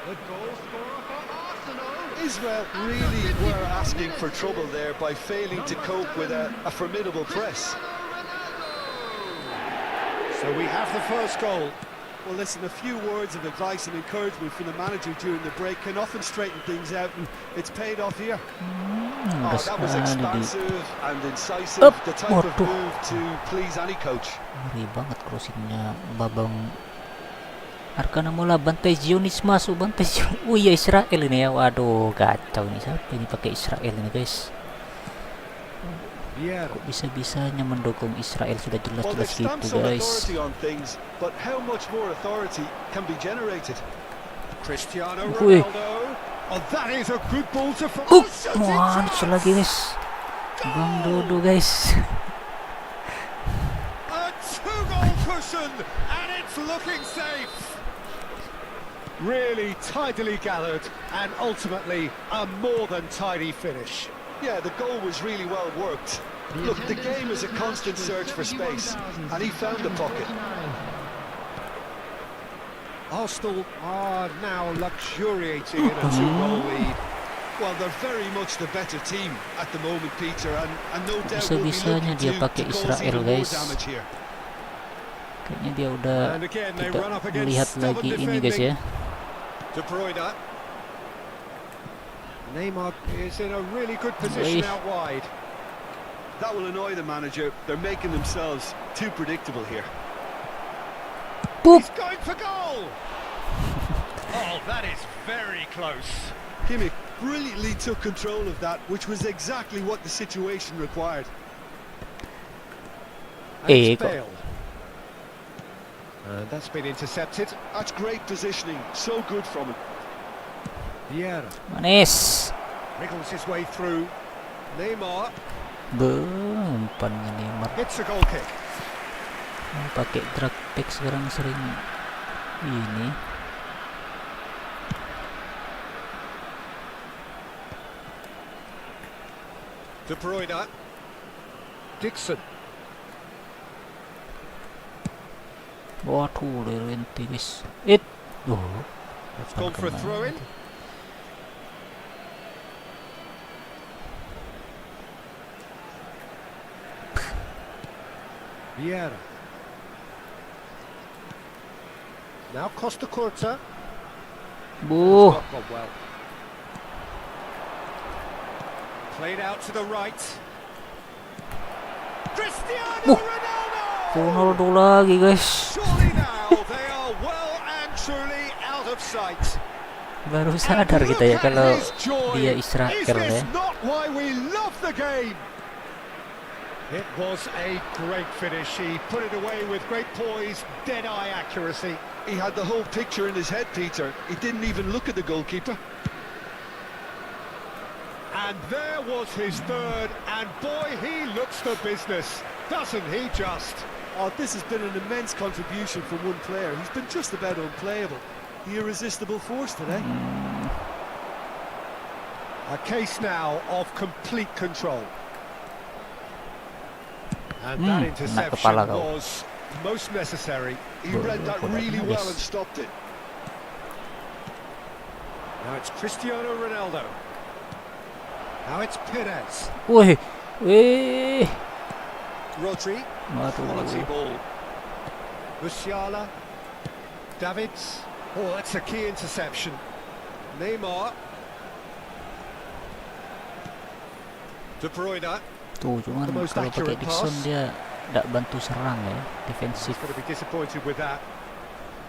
D: The goal scorer for Arsenal.
C: Israel really were asking for trouble there by failing to cope with a formidable press.
B: So we have the first goal.
C: Well, listen, a few words of advice and encouragement from the manager during the break can often straighten things out, and it's paid off here. Oh, that was expansive and incisive, the type of move to please any coach.
A: Ngeri banget crossingnya Babang Arkana Mola. Bantai Zionis masuk, bantai Zionis. Oh iya, Israel ini ya. Waduh, kacau ini. Siapa ini pakai Israel ini guys? Kok bisa-bisanya mendukung Israel? Sudah jelas-jelas gitu guys.
C: But how much more authority can be generated?
B: Cristiano Ronaldo. Oh, that is a good ball to
A: Wah, lucu lagi guys. Bang Dodo guys.
B: A two-goal cushion, and it's looking safe. Really tidily gathered, and ultimately a more than tidy finish.
C: Yeah, the goal was really well worked. Look, the game is a constant search for space, and he found the pocket.
B: Arsenal are now luxuriating in a 2-goal lead.
C: Well, they're very much the better team at the moment, Peter, and no doubt will be
A: Bisa-bisanya
C: looking
A: dia
C: to
A: pakai
C: cause
A: Israel,
C: even more
A: guys.
C: damage here.
A: Kayaknya dia udah
B: And again they
A: tidak
B: run up
A: melihat
B: against stubborn
A: lagi ini, guys, ya.
B: De Bruyne. Neymar is in a really good position out wide.
C: That will annoy the manager. They're making themselves too predictable here.
A: Boop.
B: He's going for goal. Oh, that is very close.
C: Kimmich brilliantly took control of that, which was exactly what the situation required.
B: And it's
A: kok.
B: Bale. And that's been intercepted.
C: That's great positioning. So good from him.
B: Vieira
A: Manis.
B: wriggles his way through. Neymar
A: Umpannya Neymar.
B: hits a goal kick.
A: Pakai drag pack sekarang sering ini.
B: De Bruyne. Dixon.
A: Waduh, lenti, guys.
B: It's gone for a throw-in. Vieira. Now Costa Curta. Not gone well. Played out to the right. Cristiano Ronaldo!
A: Ronaldo lagi, guys.
B: Surely now they are well and truly out of sight.
A: Baru sadar kita ya kalau dia
B: Is
A: Israel
B: this
A: ya.
B: not why we love the game? It was a great finish. He put it away with great poise, dead-eye accuracy.
C: He had the whole picture in his head, Peter. He didn't even look at the goalkeeper.
B: And there was his third, and boy, he looks the business, doesn't he just?
C: Oh, this has been an immense contribution from one player. He's been just about unplayable. The irresistible force today.
B: A case now of complete control. And that interception was most necessary.
C: He read that really well and stopped it.
B: Now it's Cristiano Ronaldo. Now it's Perez.
A: Wih.
B: Rodri. Quality
A: Waduh.
B: ball. Musiala. Davids. Oh, that's a key interception. Neymar. De Bruyne.
A: Tuh, cuman
B: The most
A: kalau pakai
B: accurate
A: Dixon
B: pass.
A: dia tidak bantu serang ya, defensif.
B: He's going to be disappointed with that.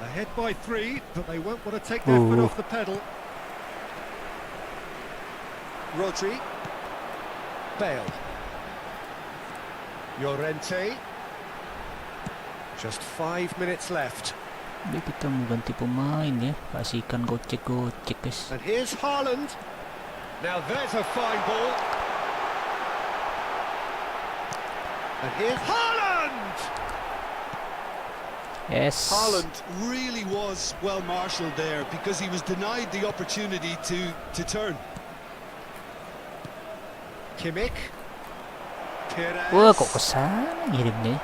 B: Ahead by 3, but they won't want to take their foot off the pedal. Rodri. Bale. Llorente. Just 5 minutes left.
A: Jadi kita mau ganti pemain ya, kasihkan gocek-gocek, guys.
B: And here's Haaland. Now there's a fine ball. And here's Haaland!
A: Yes.
C: Haaland really was well marshalled there because he was denied the opportunity to turn.
B: Kimmich. Perez.
A: Wah, kok kesana ngirimnya?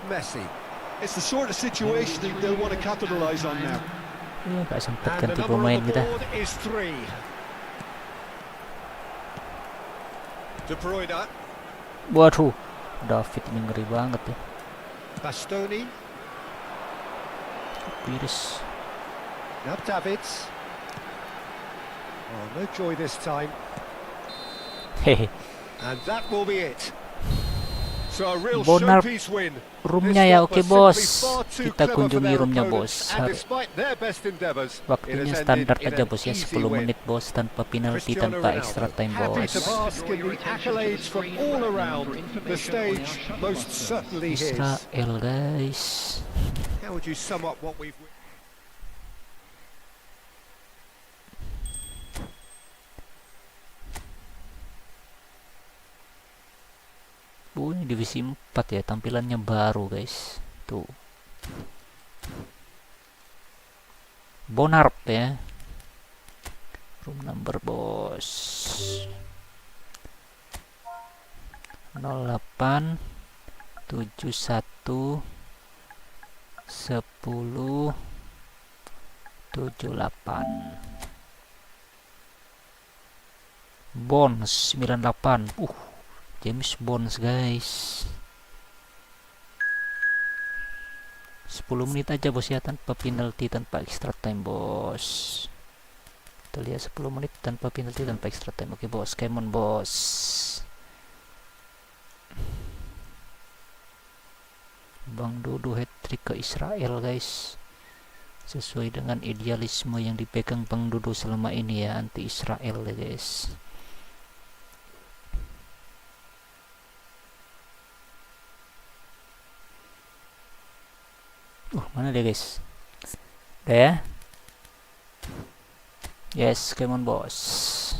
B: Messi.
C: It's the sort of situation that they'll want to capitalise on now.
A: Iya, gak sempat
B: And
A: ganti
B: the number
A: pemain
B: on the
A: kita.
B: board is 3. De Bruyne.
A: Waduh, David ini ngeri banget ya.
B: Bastoni.
A: Piris.
B: Now Davids. Oh, no joy this time.
A: Hehe.
B: And that will be it. So a real
A: Bonar
B: showpiece win.
A: roomnya ya, oke bos. Kita kunjungi roomnya bos. Waktunya standar aja bos ya, 10 menit bos, tanpa penalti, tanpa extra time bos. Israel guys.
B: How would you sum up what we've
A: Ini divisi 4 ya, tampilannya baru guys. Tuh. Bonarp ya. Room number bos. 08 71 10 78. Bonds 98. James Bonds guys. 10 menit aja bos ya, tanpa penalti, tanpa extra time bos. Kita lihat 10 menit tanpa penalti, tanpa extra time. Oke bos, come on bos. Bang Dodo hat-trick ke Israel guys. Sesuai dengan idealisme yang dipegang Bang Dodo selama ini ya, anti Israel ya guys. Mana dia guys? Udah ya? Yes, come on bos.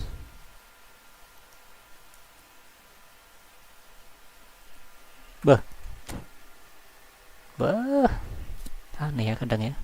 A: Bah. Aneh ya kadang ya.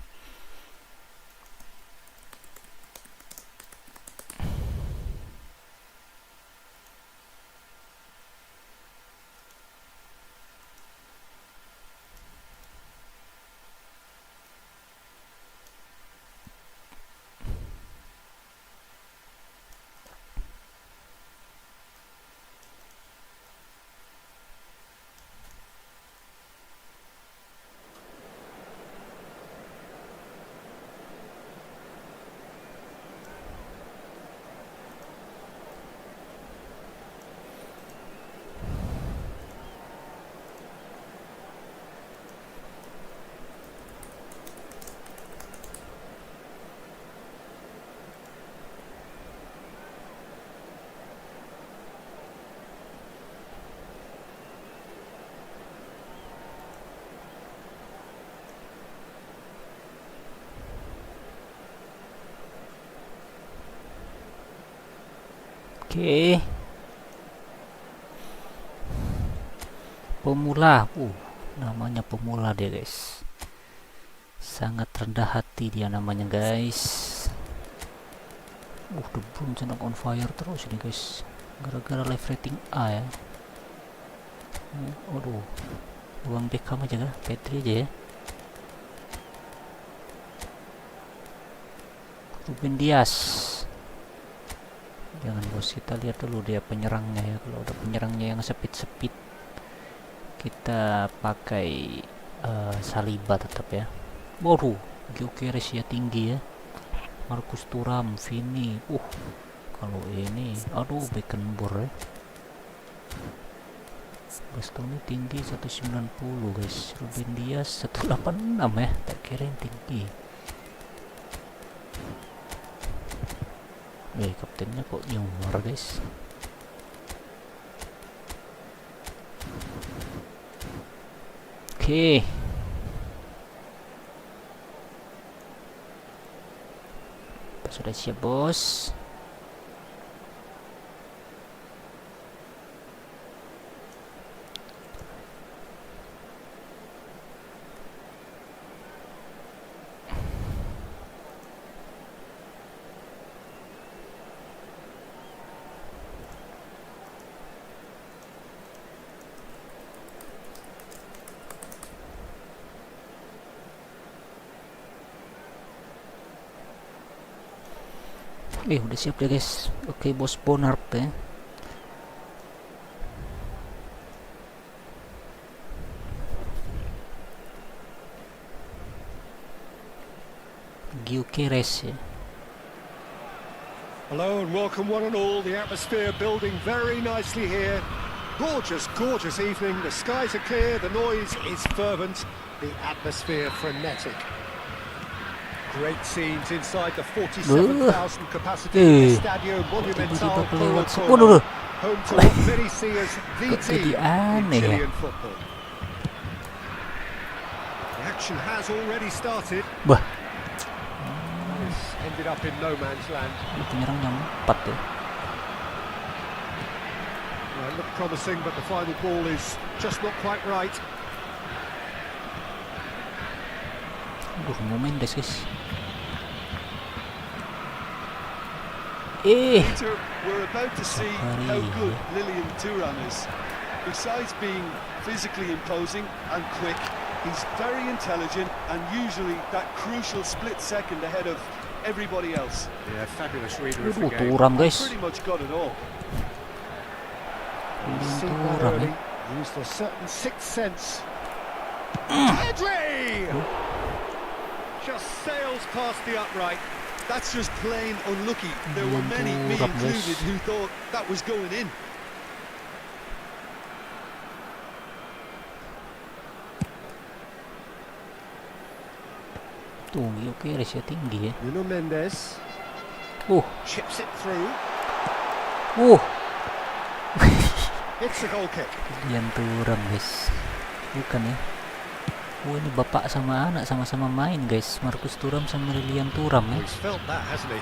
A: Oke. Pemula. Namanya pemula dia guys. Sangat rendah hati dia namanya guys. The Bruyne sedang on fire terus ini guys. Gara-gara live rating A ya. Ruang Beckham aja kah? Petri aja ya. Ruben Dias. Jangan bos, kita lihat dulu dia penyerangnya ya. Kalau ada penyerangnya yang sepit-sepit, kita pakai Saliba tetap ya. Gyökeres ya tinggi ya. Marcus Thuram, Vini. Kalau ini, Beckenbauer ya. Bastoni tinggi 190 guys. Ruben Dias 186 ya. Tak kira yang tinggi. Kaptennya kok Neymar guys. Oke. Sudah siap bos. Udah siap deh guys. Oke bos Bonard ya. Gyökeres ya.
B: Hello and welcome one and all. The atmosphere building very nicely here. Gorgeous, gorgeous evening. The skies are clear, the noise is fervent, the atmosphere frenetic. Great scenes inside the 47,000 capacity Estadio Monumental Coro, home to what many see as the team in Chilean football. The action has already started. This ended up in no man's land.
A: Penyerangnya 4 ya.
B: Well, it looked promising, but the final ball is just not quite right.
A: Mendes guys.
C: Peter, we're about to see how good Lilian Thuram is. Besides being physically imposing and quick, He's very intelligent and usually that crucial split second ahead of everybody else.
B: Yeah, fabulous reader of the
A: Aduh,
B: game.
A: turam guys.
C: Pretty much got it all.
B: He's seen that
A: Turam,
B: early. Used a certain sixth sense. Pedri!
C: Just sails past the upright. That's just plain unlucky. There were many, me
A: Turam,
C: included,
A: guys.
C: who thought that was going in.
A: Tinggi, oke, ratio tinggi ya.
B: Nuno Mendes chips it through. It's a goal kick.
A: Lilian Thuram guys, bukan ya? Ini bapak sama anak sama-sama main guys, Marcus Thuram sama Lilian Thuram ya.
B: He's felt that, hasn't he?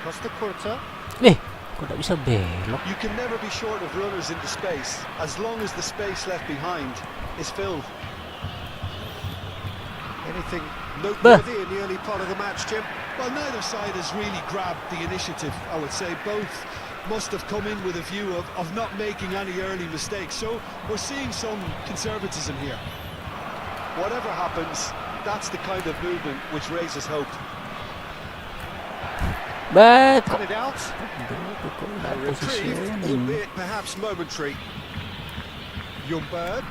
B: Costa Curta.
A: Kok tak bisa belok?
C: You can never be short of runners into space, as long as the space left behind is filled.
B: Anything noteworthy in the early part of the match, Jim?
C: Well, neither side has really grabbed the initiative, I would say. Both must have come in with a view of not making any early mistakes. So we're seeing some conservatism here. Whatever happens, that's the kind of movement which raises hope.
A: But
B: Cut it out. A reprieve,
A: positioning.
B: albeit perhaps momentary. Ljungberg.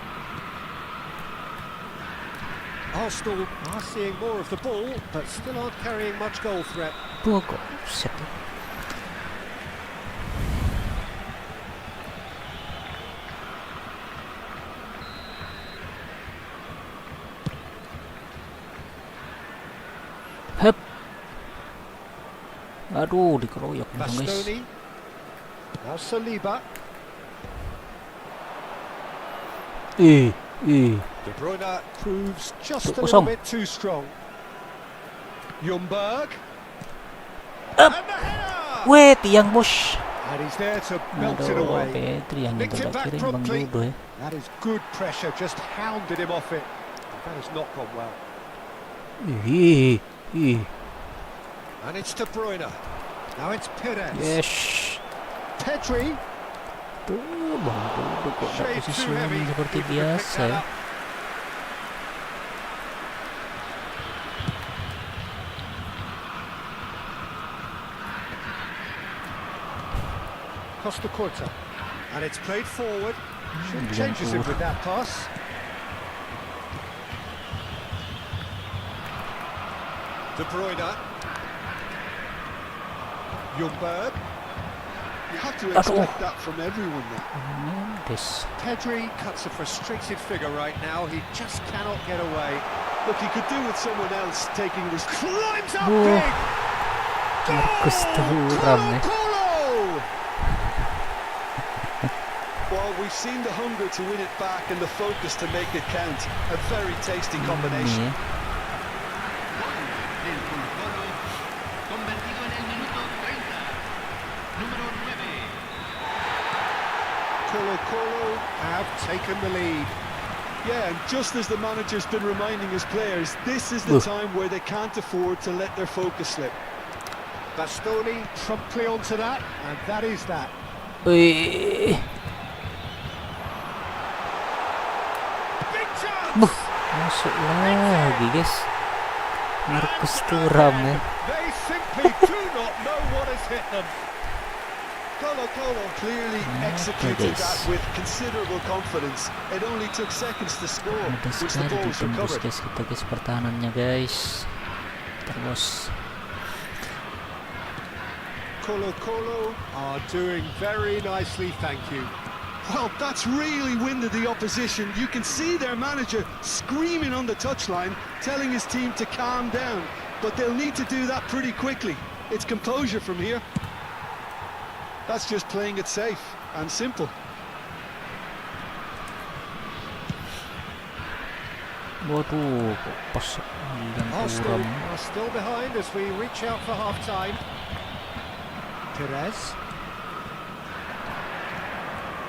B: Arsenal are seeing more of the ball, but still aren't carrying much goal threat.
A: Kok set ya? Hep. Aduh, dikeroyok dong guys.
B: Bastoni. Now Saliba. De Bruyne proves just a little bit too strong.
C: Ljungberg.
B: And the header!
A: Weh, tiang bos.
B: And he's there to melt it
A: Aduh,
B: away.
A: Pedri yang
B: Nicked it
A: nyebar
B: back
A: kirim Bang
B: promptly.
A: Dodo ya.
B: That is good pressure, just hounded him off it. That has not gone well. And it's De Bruyne. Now it's Perez.
A: Yes.
B: Pedri.
A: Tuh, Bang Dodo kok tak
B: Shade too heavy.
A: posisinya seperti
B: Keeper picked
A: biasa
B: that
A: ya.
B: up. Costa Curta. And it's played forward. Changes him with that pass. De Bruyne. Ljungberg.
C: You have to expect that from everyone now.
A: Mendes.
B: Pedri cuts a frustrated figure right now. He just cannot get away.
C: Look, he could do with someone else taking this.
B: Climbs up
A: Oh.
B: big.
A: Marcus Thuram ya.
B: Colo.
C: Well, we've seen the hunger to win it back and the focus to make it count. A very tasty combination.
A: Ini ya.
D: Del Colo-Colo, convertido en el minuto 30. Número 9.
B: Colo have taken the lead.
C: Yeah, and just as the manager's been reminding his players, this is the time where they can't afford to let their focus slip.
B: Bastoni promptly onto that, and that is that.
A: Wih.
B: Big chance!
A: Masuk lagi guys. Marcus Thuram ya.
B: They simply do not know what has hit them.
C: Colo clearly executed that with considerable confidence. It only took seconds to score,
A: Mudah
C: which the
A: sekali
C: ball was
A: ditembus
C: recovered.
A: guys kita guys pertahanannya guys. Terus
B: Colo are doing very nicely, thank you.
C: Well, that's really winded the opposition. You can see their manager screaming on the touchline, telling his team to calm down. But they'll need to do that pretty quickly. It's composure from here. That's just playing it safe and simple.
A: waduh, kok pas Lilian
B: Arsenal
A: Thuram.
B: are still behind as we reach out for half-time. Perez.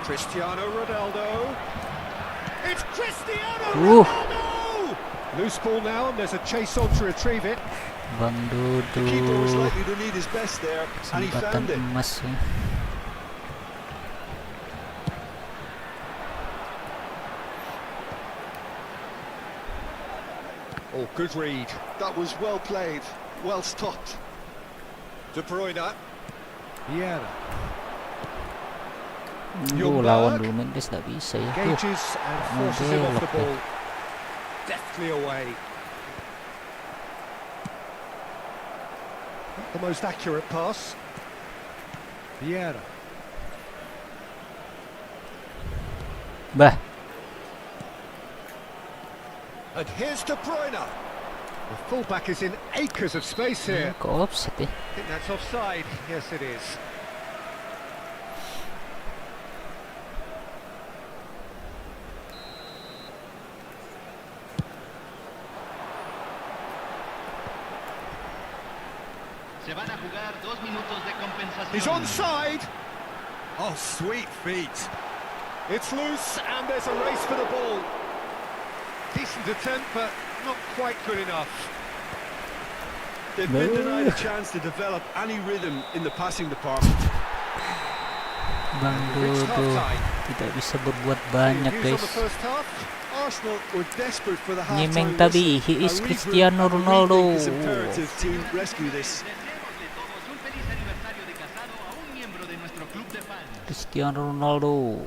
B: Cristiano Ronaldo. It's Cristiano Ronaldo! Loose ball now, and there's a chase on to retrieve it.
A: Bang
C: The keeper was
A: Dodo.
C: likely to need his best there, and he
A: Kesempatan
C: found it.
A: emas ya.
B: Oh, good read.
C: That was well played, well stopped.
B: De Bruyne. Vieira.
A: Lawan dulu Mendes nggak bisa ya.
B: Engages and forces him off the ball. Deftly away. Not the most accurate pass. Vieira.
A: Bah.
B: And here's De Bruyne. The fullback is in acres of space here.
A: Kok offset ya?
B: I think that's offside. Yes, it is.
D: Se van a jugar 2 minutos de compensación.
B: He's onside. Oh, sweet feet. It's loose and there's a race for the ball. Decent attempt, but not quite good enough.
C: They've been denied a chance to develop any rhythm in the passing department.
A: Bantu tidak bisa berbuat banyak,
B: Views on
A: guys.
B: the first half.
C: Arsenal were desperate for the
A: Nyemeng
C: half-time
A: tadi,
C: whistle.
A: he is
C: A regroup
A: Cristiano
C: and
A: Ronaldo.
C: rethink is imperative to rescue this.
D: Deseémosle todos un feliz aniversario de casado a un miembro de nuestro club de fans.
A: Cristiano Ronaldo.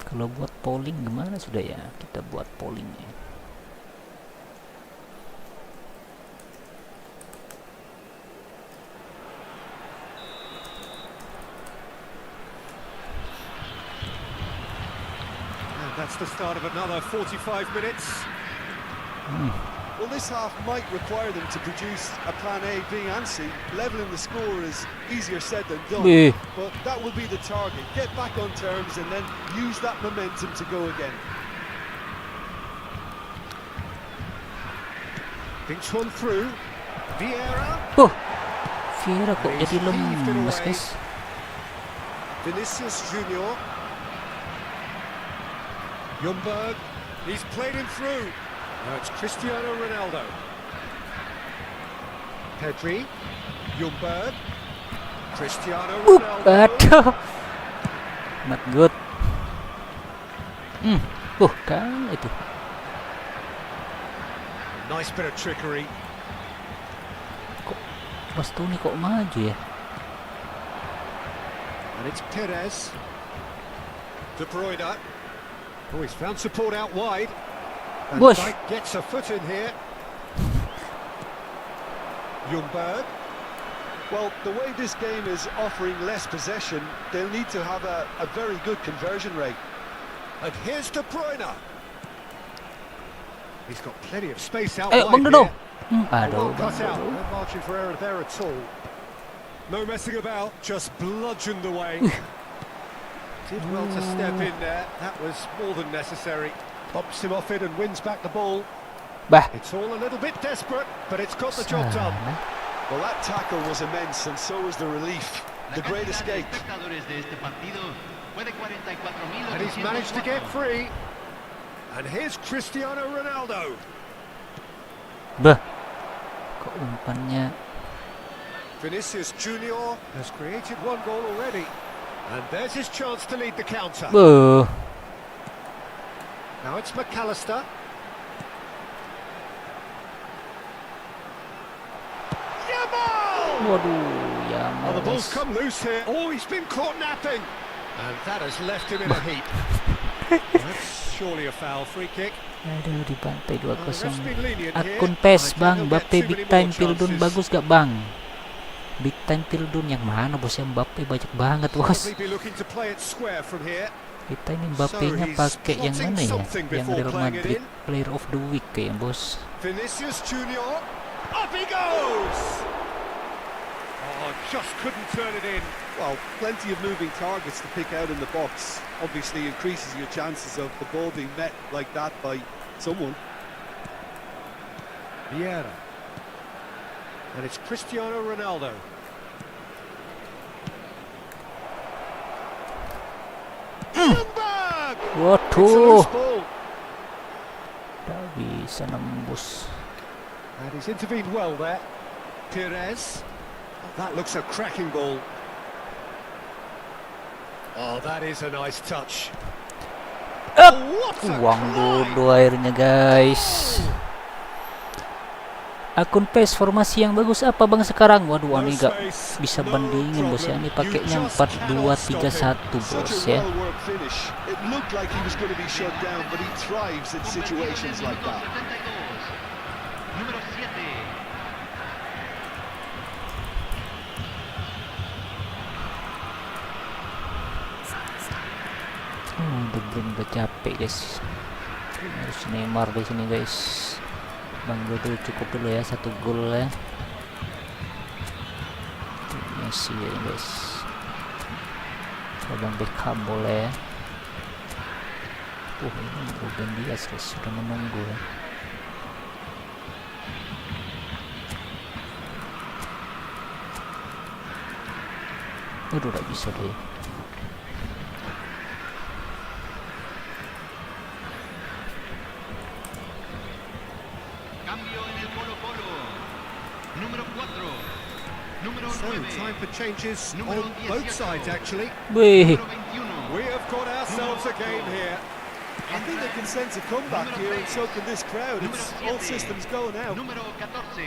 A: Kalau buat polling gimana sudah ya? Kita buat pollingnya.
B: And that's the start of another 45 minutes.
C: Well, this half might require them to produce a plan A, B and C. Levelling the score is easier said than done,
A: Eh.
C: but that will be the target. Get back on terms and then use that momentum to go again.
B: Thinks one through. Vieira.
A: Vieira kok jadi lemes, guys.
B: Vinicius Junior. Ljungberg. He's played him through. Now it's Cristiano Ronaldo. Pedri. Ljungberg. Cristiano Ronaldo.
A: Aduh. Not good. Kan itu.
B: Nice bit of trickery.
A: Bastoni kok maju ya?
B: And it's Perez. De Bruyne. Oh, he's found support out wide. And
A: Bush.
B: Dijk gets a foot in here. Ljungberg.
C: Well, the way this game is offering less possession, they'll need to have a very good conversion rate.
B: And here's De Bruyne. He's got plenty of space out
A: Bang
B: wide
A: Dodo.
B: here.
A: Aduh,
B: Well
A: Bang
B: cut out.
A: Dodo.
B: No margin for error there at all. No messing about, just bludgeoned away. Did well to step in there. That was more than necessary. Pops him off it and wins back the ball.
A: Bah.
B: It's all a little bit desperate, but it's got the job done.
A: Sana.
C: Well, that tackle was immense, and so was the relief. The
D: La
C: great
D: cantidad de
C: escape.
D: espectadores de este partido fue de 44.804.
B: And he's managed to get free. And here's Cristiano Ronaldo.
A: Bah. Kok umpannya
B: Vinicius Junior has created one goal already. And there's his chance to lead the counter.
A: Buh.
B: Now it's McAllister. Yamal!
A: Waduh, ya
B: Oh, the ball's
A: guys.
B: come loose here. Oh, he's been caught napping. And that has left him in a heap. That's surely a foul. Free kick.
A: Aduh, dibantai 2-0.
B: Well, the ref's been lenient here.
A: Akun PES
B: I think
A: bang,
B: he'll
A: Mbappe
B: get too
A: big
B: many
A: time
B: more
A: pildun
B: chances.
A: bagus gak bang? Big time pildun yang mana bos, yang Mbappe banyak banget bos.
B: Probably be looking to play it square from here.
A: Kita ini Mbappe-nya
B: he's
A: pakai yang
B: plotting
A: mana ya?
B: something
A: Yang
B: before
A: Real
B: playing it
A: Madrid
B: in.
A: Player of the Week kayak bos.
B: Vinicius Junior. Up he goes! Oh, just couldn't turn it in.
C: Well, plenty of moving targets to pick out in the box. Obviously increases your chances of the ball being met like that by someone.
B: Vieira. And it's Cristiano Ronaldo. Ljungberg! It's a
A: Waduh,
B: loose ball.
A: David. bisa nembus.
B: And he's intervened well there. Perez. That looks a cracking ball. Oh, that is a nice touch.
A: Up!
B: What a
A: Uang
B: climb!
A: dulu akhirnya guys. Akun PES formasi yang bagus apa bang sekarang? Waduh,
B: No
A: ini gak
B: space,
A: bisa
B: no
A: bandingin bos ya.
B: problem.
A: Ini
B: You
A: pakainya
B: just cannot stop
A: 4-2-3-1
C: Such
A: bos
C: a
A: ya.
C: well-worked finish. It looked like he was going to be shut down, but he thrives in situations like that.
D: Número 7.
A: De Bruyne udah capek guys. Harus Neymar di sini guys. Bang Dodo cukup dulu ya, 1 gol ya. Messi ya guys. Bang Beckham boleh. Ini Ruben Dias guys, sudah menunggu ya. Udah gak bisa deh.
D: Cambio en el Colo-Colo. Número 4. Número
B: So,
D: 9.
B: time for changes
D: Número
B: on both
D: 18.
B: sides, actually.
A: Wih,
D: Número 21.
B: We have got ourselves a game here.
C: I think they can sense a comeback here, and so can this crowd. It's all systems go now.
D: Número 14.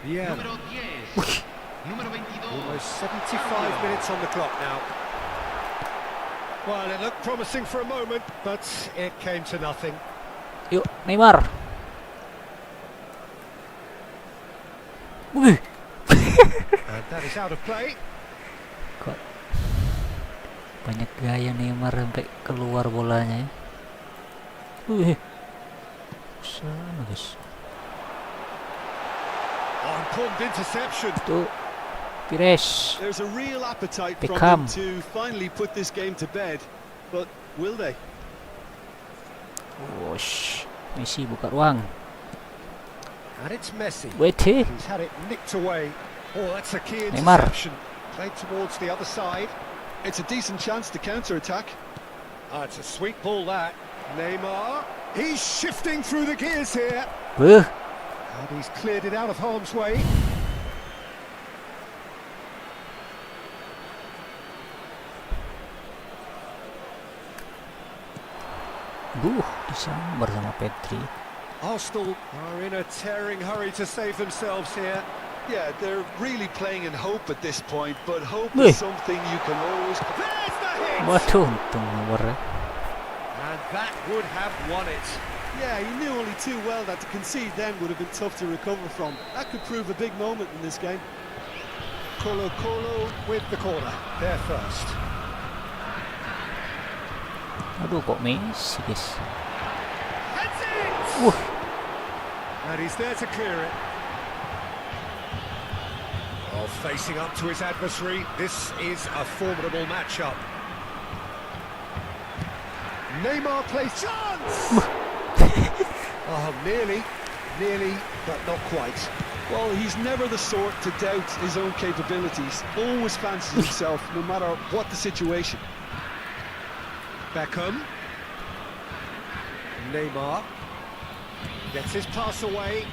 B: Yeah,
D: Número 10. Número 22.
B: almost 75 minutes on the clock now. Well, it looked promising for a moment, but it came to nothing.
A: yuk Neymar. Wih,
B: And that is out of play.
A: kok banyak gaya Neymar sampai keluar bolanya ya. Wih, sana guys.
B: Oh, important interception.
A: Tuh, Pires.
C: There's a real appetite from
A: Beckham.
C: them to finally put this game to bed, but will they?
A: Wosh, Messi buka ruang.
B: And it's Messi.
A: WT.
B: He's had it nicked away. Oh, that's a key
A: Neymar.
B: interception. Played towards the other side.
C: It's a decent chance to counter-attack.
B: It's a sweet ball, that. Neymar. He's shifting through the gears here.
A: Wih,
B: And he's cleared it out of harm's way.
A: disambar sama Petri.
B: Arsenal are in a tearing hurry to save themselves here.
C: Yeah, they're really playing in hope at this point, but hope
A: Wih.
C: is something you can always...
B: There's the hit!
A: Waduh, untung nomornya.
B: And that would have won it.
C: Yeah, he knew only too well that to concede then would have been tough to recover from. That could prove a big moment in this game.
B: Colo with the corner. There first.
A: Aduh, kok Messi guys.
B: That's it!
A: Wah,
B: And he's there to clear it. Oh, facing up to his adversary. This is a formidable matchup. Neymar plays chance! Oh, nearly, but not quite.
C: Well, he's never the sort to doubt his own capabilities. Always fancies himself, no matter what the situation.
B: Beckham. Neymar. Gets his pass away.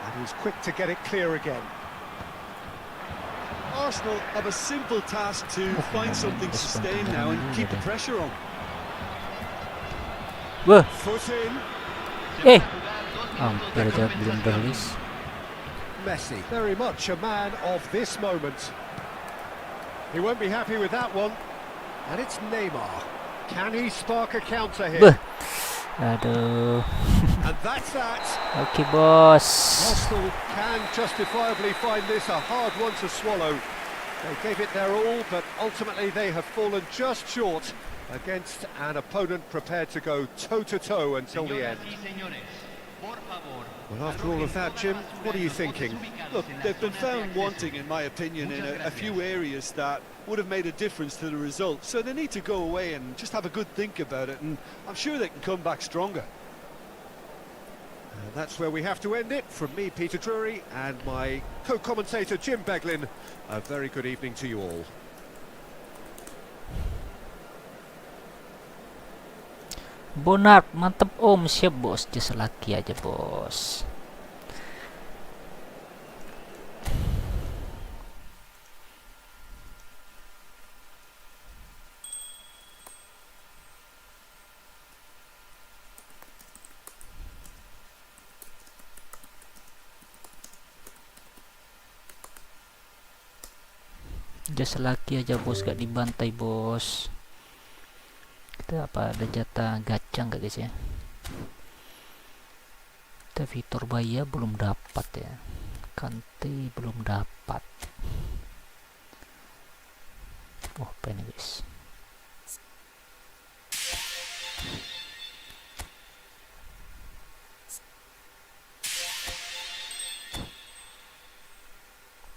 B: And he's quick to get it clear again.
C: Arsenal have a simple task to find something to sustain now and keep the pressure on.
A: wah,
B: Foot in.
A: hampir aja belum rilis.
B: Messi, very much a man of this moment. He won't be happy with that one. And it's Neymar. Can he spark a counter here?
A: Beuh. Aduh.
B: And that's that.
A: Oke bos.
B: Arsenal can justifiably find this a hard one to swallow. They gave it their all, but ultimately they have fallen just short against an opponent prepared to go toe-to-toe until the end. Well, after all of that, Jim, what are you thinking?
C: Look, they've been found wanting, in my opinion, in a few areas that would have made a difference to the result. So they need to go away and just have a good think about it, and I'm sure they can come back stronger.
B: And that's where we have to end it. From me, Peter Drury, and my co-commentator, Jim Beglin, a very good evening to you all.
A: Bonar, mantep om, siap bos, jasa laki aja bos. Jasa laki aja bos, gak dibantai bos. Kita apa, ada jatah gacha nggak guys ya? Kita Vitor Baya belum dapat ya, Kante belum dapat. Oh apa ini guys,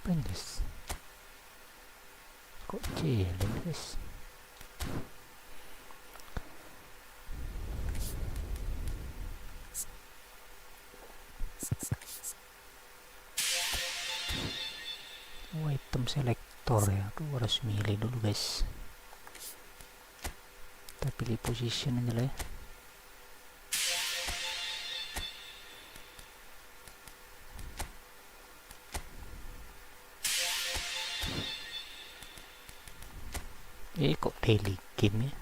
A: apa ini guys, kok jelek guys. Oh, item selector ya. Aduh, harus milih dulu guys. Kita pilih position aja lah ya. Kok daily game ya?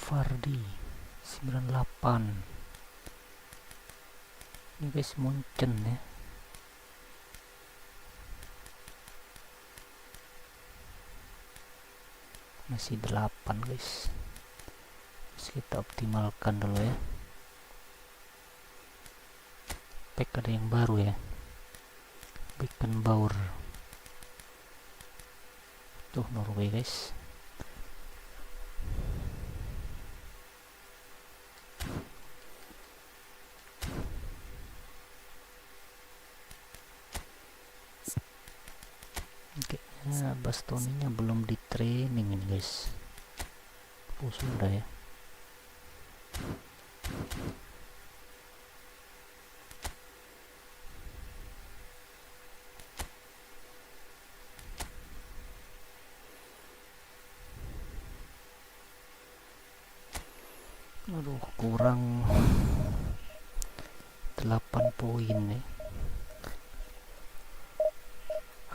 A: Fardi 98. Ini guys Munchen ya. Masih 8 guys. Terus kita optimalkan dulu ya. Pack ada yang baru ya. Beckenbauer. Tuh Norway guys. Nah, Bastoninya belum di training ini guys. Oh sudah ya. Aduh kurang 8 poin nih.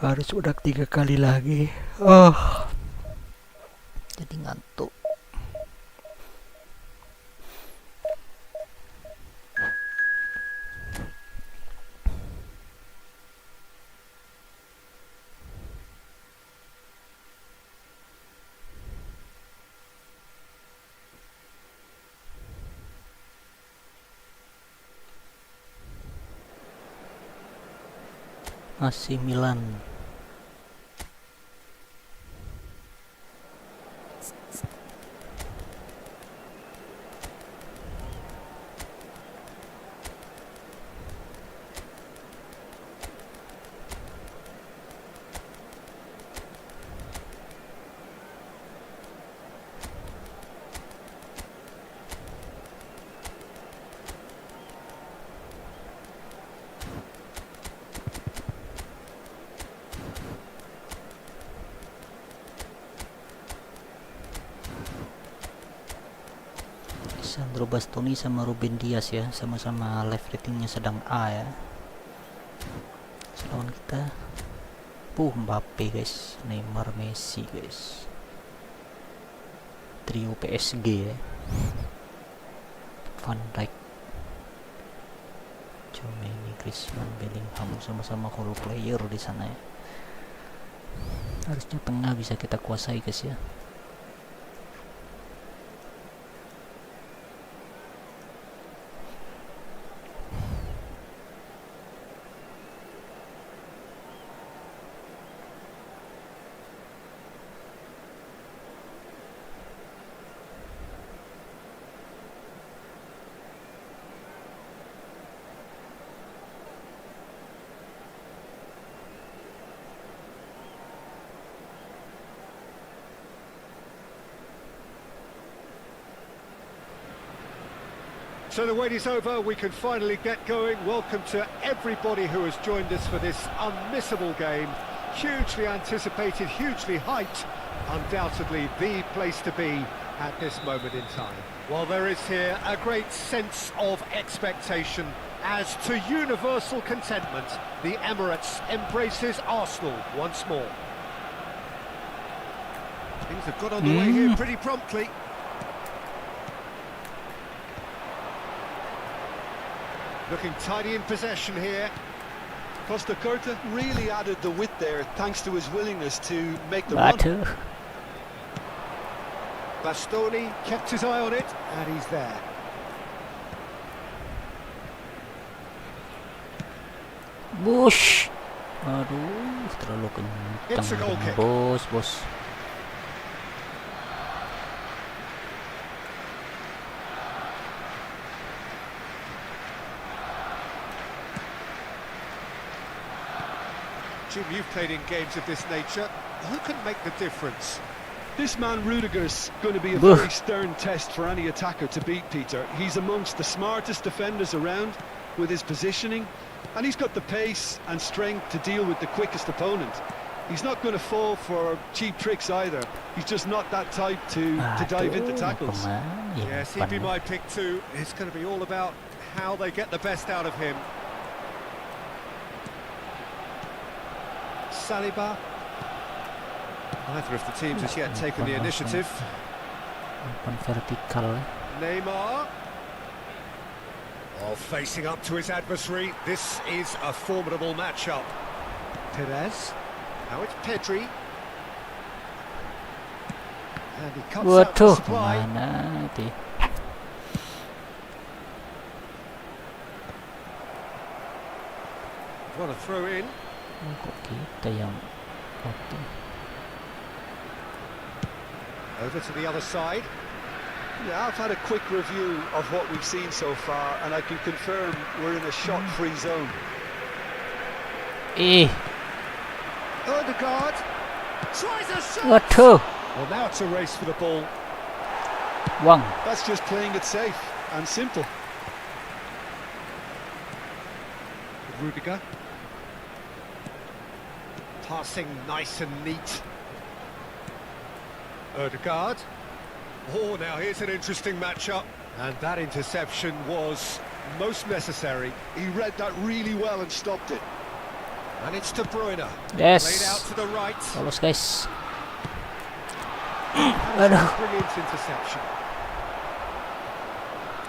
A: Harus udah 3 kali lagi. Jadi ngantuk. AC Milan. Sandro Bastoni sama Ruben Dias ya, sama-sama live ratingnya sedang A ya. Lawan kita Mbappe guys, Neymar, Messi guys, trio PSG ya. Van Dijk, Tchouaméni, Griezmann, Bellingham sama-sama role player di sana ya. Harusnya tengah bisa kita kuasai guys ya.
B: So the wait is over, we can finally get going. Welcome to everybody who has joined us for this unmissable game. Hugely anticipated, hugely hyped. Undoubtedly the place to be at this moment in time. Well, there is here a great sense of expectation as to universal contentment. The Emirates embraces Arsenal once more. Things have got on the way here pretty promptly. Looking tidy in possession here.
C: Costa Curta really added the width there thanks to his willingness to make the run.
A: Bantu.
B: Bastoni kept his eye on it, and he's there.
A: Bush. Aduh, terlalu
B: It's a goal
A: kencang,
B: kick.
A: bos.
B: Jim, you've played in games of this nature. Who can make the difference?
C: This man Rudiger's going to be a very stern test for any attacker to beat, Peter. He's amongst the smartest defenders around with his positioning, and he's got the pace and strength to deal with the quickest opponent. He's not going to fall for cheap tricks either. He's just not that type to dive into tackles.
B: Yes, he'd be my pick too. It's going to be all about how they get the best out of him. Saliba. Neither of the teams has yet taken the initiative.
A: Vertikal.
B: Neymar. Oh, facing up to his adversary. This is a formidable matchup. Perez. Now it's Pedri. And he cuts out the
A: Waduh,
B: supply.
A: kemana itu?
B: Want to throw in.
A: Oh, kok kita yang potong?
B: Over to the other side.
C: Yeah, I've had a quick review of what we've seen so far, and I can confirm we're in a shot-free zone.
B: Odegaard tries a shot.
A: Waduh,
B: Well, now it's a race for the ball.
A: Wang.
C: That's just playing it safe and simple.
B: Rudiger. Passing nice and neat. Odegaard. Oh, now here's an interesting matchup. And that interception was most necessary.
C: He read that really well and stopped it.
B: And it's De Bruyne.
A: Yes.
B: Played out to the right.
A: Lolos, guys.
B: That was
A: Aduh.
B: a brilliant interception.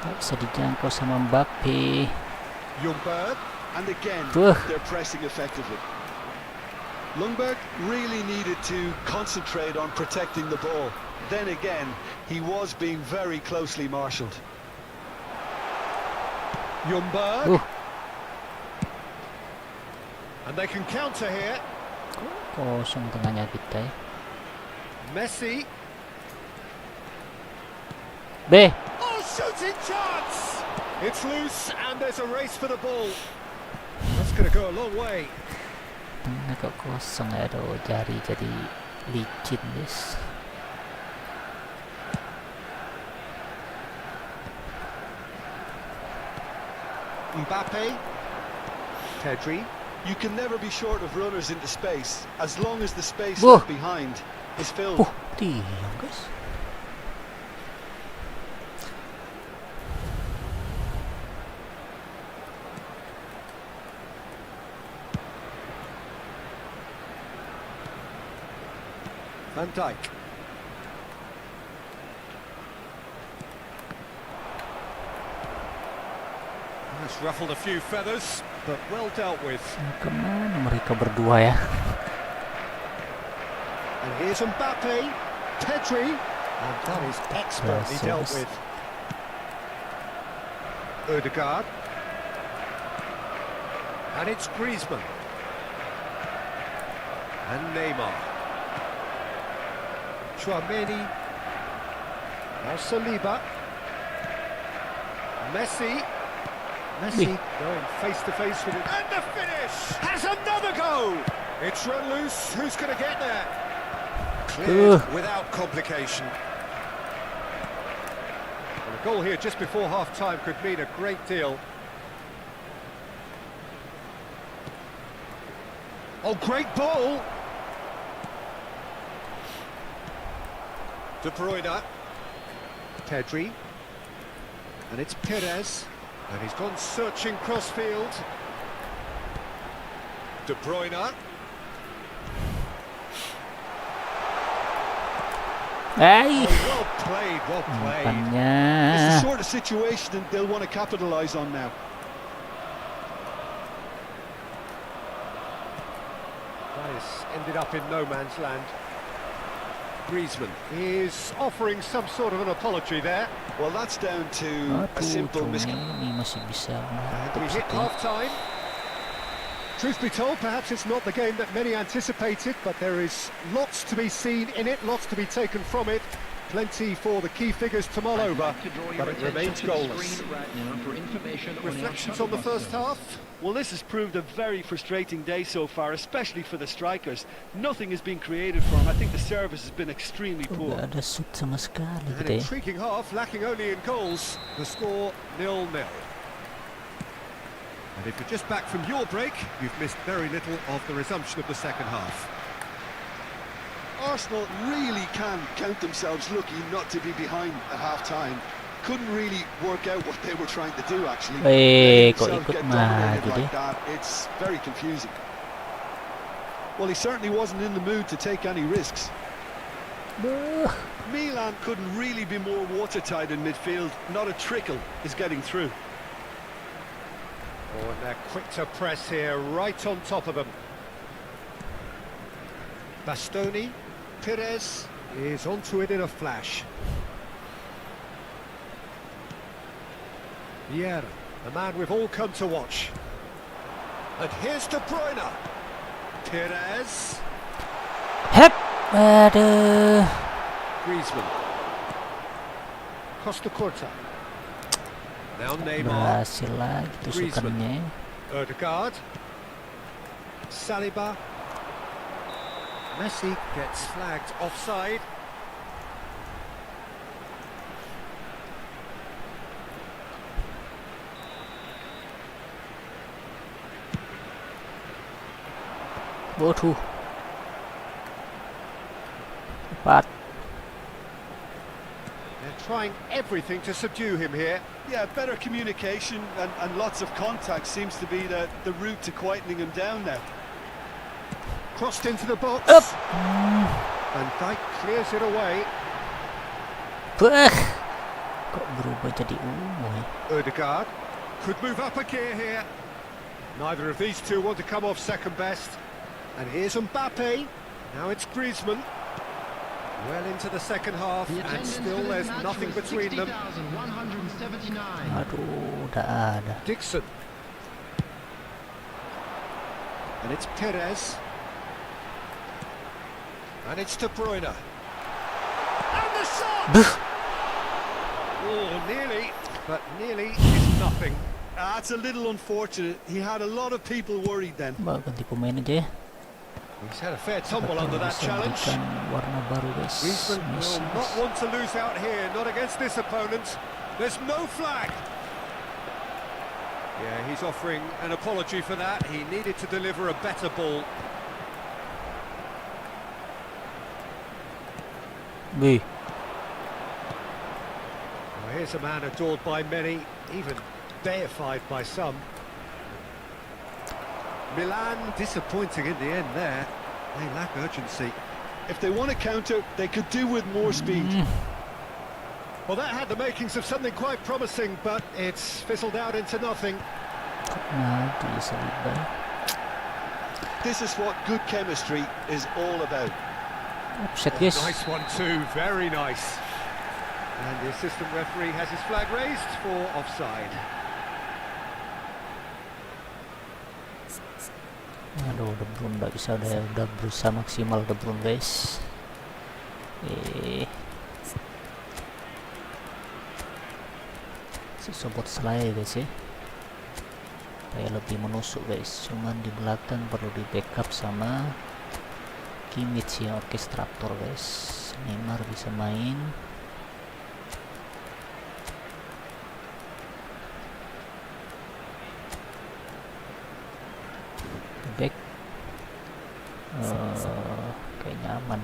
A: Gak bisa dijangkau sama Mbappe.
B: Ljungberg.
C: And again,
A: Ugh.
C: they're pressing effectively. Ljungberg really needed to concentrate on protecting the ball. Then again, he was being very closely marshalled.
B: Ljungberg. And they can counter here.
A: Kosong tengahnya kita.
B: Messi.
A: B.
B: Oh, shooting chance! It's loose and there's a race for the ball. That's going to go a long way.
A: Tengah kok kosong, aduh, jari jadi licin, guys.
B: Mbappe. Pedri.
C: You can never be short of runners into space, as long as the space
A: Whoa.
C: left behind is filled.
A: Diam, guys.
B: Van Dijk. That's ruffled a few feathers, but well dealt with.
A: Kemana mereka berdua ya?
B: And here's Mbappe. Pedri. And that is expertly dealt with. Odegaard. And it's Griezmann. And Neymar. Chouameni. Now Saliba. Messi. Messi going face to face with it. And the finish! Has another go! It's run loose. Who's going to get there? Cleared without complication. Well, a goal here just before half-time could mean a great deal. Oh, great ball! De Bruyne. Pedri. And it's Perez. And he's gone searching crossfield. De Bruyne.
A: Ay!
B: Oh, well played, well played.
C: It's the
A: Umpannya.
C: sort of situation that they'll want to capitalise on now.
B: That has ended up in no man's land. Griezmann is offering some sort of an apology there.
C: Well, that's down to a
A: Aduh,
C: simple
A: Cumi
C: miscommunication.
A: ini masih bisa
B: And
A: menutup
B: we hit
A: situ.
B: half-time. Truth be told, perhaps it's not the game that many anticipated, but there is lots to be seen in it, lots to be taken from it. Plenty for the key figures to mull over, but it remains goalless. Reflections on the first half?
C: Well, this has proved a very frustrating day so far, especially for the strikers. Nothing has been created for them. I think the service has been extremely poor.
A: Gak ada shoot sama sekali
B: An
A: gitu ya.
B: intriguing half, lacking only in goals. The score 0-0. And if you're just back from your break, you've missed very little of the resumption of the second half.
C: Arsenal really can count themselves lucky not to be behind at half-time. Couldn't really work out what they were trying to do, actually. Letting
A: Kok
C: themselves
A: ikut
C: get
A: maju
C: dominated
A: deh.
C: like that, it's very confusing. Well, he certainly wasn't in the mood to take any risks.
A: Duh.
C: Milan couldn't really be more watertight in midfield. Not a trickle is getting through.
B: Oh, and they're quick to press here, right on top of them. Bastoni, Perez is onto it in a flash. Vieira, the man we've all come to watch. And here's De Bruyne. Perez.
A: Hep. Aduh.
B: Griezmann. Costa Curta. Now Neymar.
A: Berhasil lagi
B: Griezmann.
A: tusukannya.
B: Odegaard. Saliba. Messi gets flagged offside.
A: Waduh. Cepat.
B: They're trying everything to subdue him here.
C: Yeah, better communication and lots of contact seems to be the route to quietening him down now.
B: Crossed into the box.
A: Up.
B: And Dijk clears it away.
A: Beuh. Kok berubah jadi ungu ya?
B: Odegaard could move up a gear here. Neither of these two want to come off second best. And here's Mbappe. Now it's Griezmann. Well into the second half, and still there's nothing between them.
A: Aduh, udah ada.
B: Dixon. And it's Perez. And it's De Bruyne. And the shot!
A: Buh.
B: Oh, nearly, but nearly is nothing.
C: That's a little unfortunate. He had a lot of people worried then.
A: Mbak ganti pemain aja ya.
B: He's had a fair tumble under that
A: Bisa
B: challenge.
A: berikan warna baru guys.
B: Griezmann
A: Messi.
B: will not want to lose out here, not against this opponent. There's no flag. Yeah, he's offering an apology for that. He needed to deliver a better ball.
A: Wih.
B: Well, here's a man adored by many, even deified by some. Milan disappointing in the end there. They lack urgency.
C: If they want to counter, they could do with more speed.
B: Well, that had the makings of something quite promising, but it's fizzled out into nothing.
A: Nah, itu ya Saliba.
C: This is what good chemistry is all about.
A: Offset guys.
B: Nice one too, very nice. And the assistant referee has his flag raised for offside.
A: Aduh, De Bruyne nggak bisa, udah berusaha maksimal De Bruyne guys. Sobot selai guys ya. Kayak lebih menusuk guys. Cuman di belakang perlu di backup sama Kimmich ya, orkestrator guys. Neymar bisa main.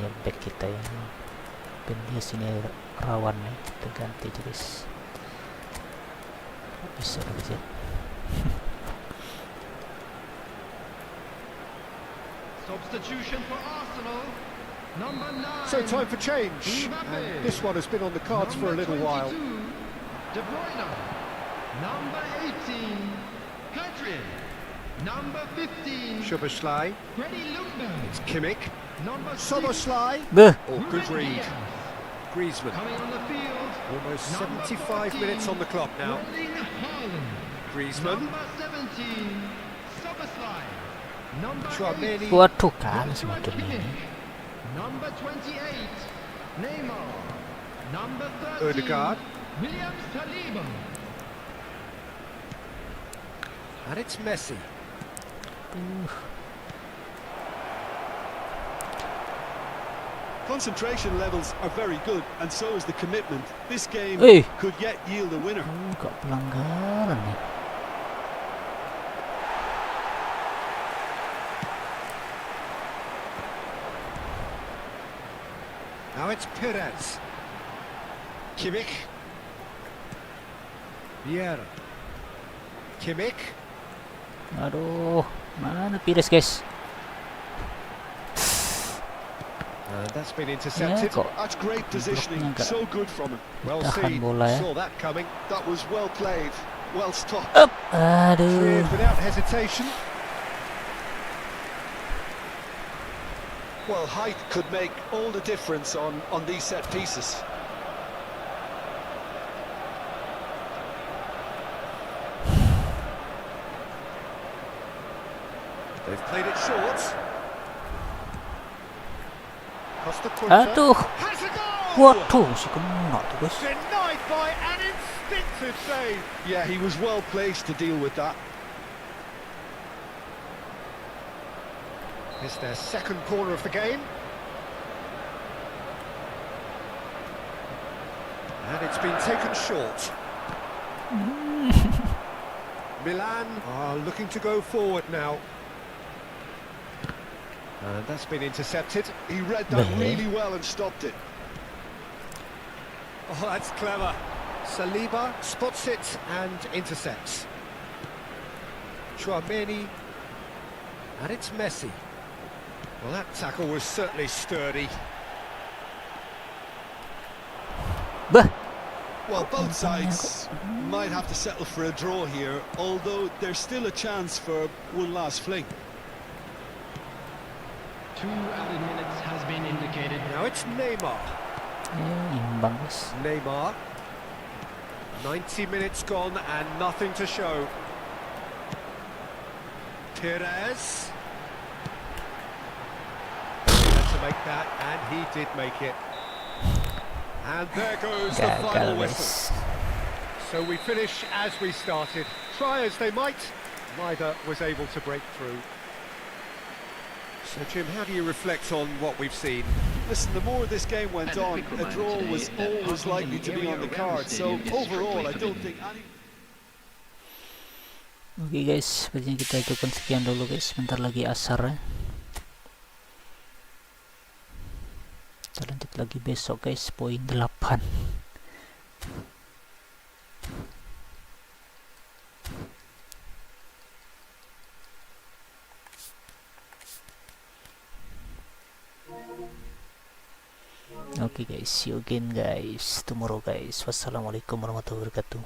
A: ya back kita ya. Dia sini rawan nih, kita ganti aja guys. Bisa guys ya.
D: Substitution for Arsenal. Number 9.
B: So time for change.
D: Mbappe.
B: And this one has been on the cards for a little while.
D: De Bruyne. Number 18. Patrick. Number 15.
B: Szoboszlai.
D: Freddie Ljungberg.
B: It's Kimmich.
D: Number 6.
B: Soboszlai.
A: Beuh.
B: Oh, good read. Griezmann.
D: Coming on the field.
B: Almost
D: Number
B: 75 minutes
D: 14.
B: on the clock now.
D: Erling Haaland.
B: Griezmann.
D: Number 17. Soboszlai. Number
B: Tchouaméni.
D: 8.
A: Waduh, kalah
D: Joshua
A: semakin ini.
D: Kimmich. Number 28. Neymar. Number 13.
B: Ødegaard.
D: William Saliba.
B: And it's Messi.
C: Concentration levels are very good, and so is the commitment. This game could yet yield a winner.
A: Kok pelanggaran nih.
B: Now it's Perez. Kimmich. Vieira. Kimmich.
A: Aduh, mana Pires guys?
B: And that's been intercepted.
A: kok
C: That's great positioning,
A: Bloknya
C: so good from him.
B: Well
A: tahan
B: seen.
A: bola ya.
B: Saw that coming.
C: That was well played, well stopped.
A: Up. Aduh.
B: Cleared without hesitation.
C: Well, height could make all the difference on these set pieces.
B: They've played it short. Costa Curta.
A: Aduh.
B: Has a goal!
A: Waduh, si kena tuh guys.
B: Denied by an instinctive save.
C: Yeah, he was well placed to deal with that.
B: It's their second corner of the game. And it's been taken short. Milan are looking to go forward now. And that's been intercepted.
C: He read that really well and stopped it.
B: Oh, that's clever. Saliba spots it and intercepts. Tchouaméni. And it's Messi. Well, that tackle was certainly sturdy.
A: Bah.
C: Well, both sides might have to settle for a draw here, although there's still a chance for one last fling.
D: 2 added minutes has been indicated.
B: Now it's Neymar.
A: Imbang guys.
B: Neymar. 90 minutes gone and nothing to show. Perez. He had to make that, and he did make it. And there goes the final whistle. So we finish as we started. Try as they might, neither was able to break through. So Jim, how do you reflect on what we've seen?
C: Listen, the more this game went on, a draw was always likely to be on the card. So overall, I don't think any...
A: Oke guys, sepertinya kita cukupkan sekian dulu guys. Bentar lagi asar ya. Kita lanjut lagi besok guys, poin 8. Oke guys, see you again guys tomorrow guys. Wassalamualaikum warahmatullahi wabarakatuh.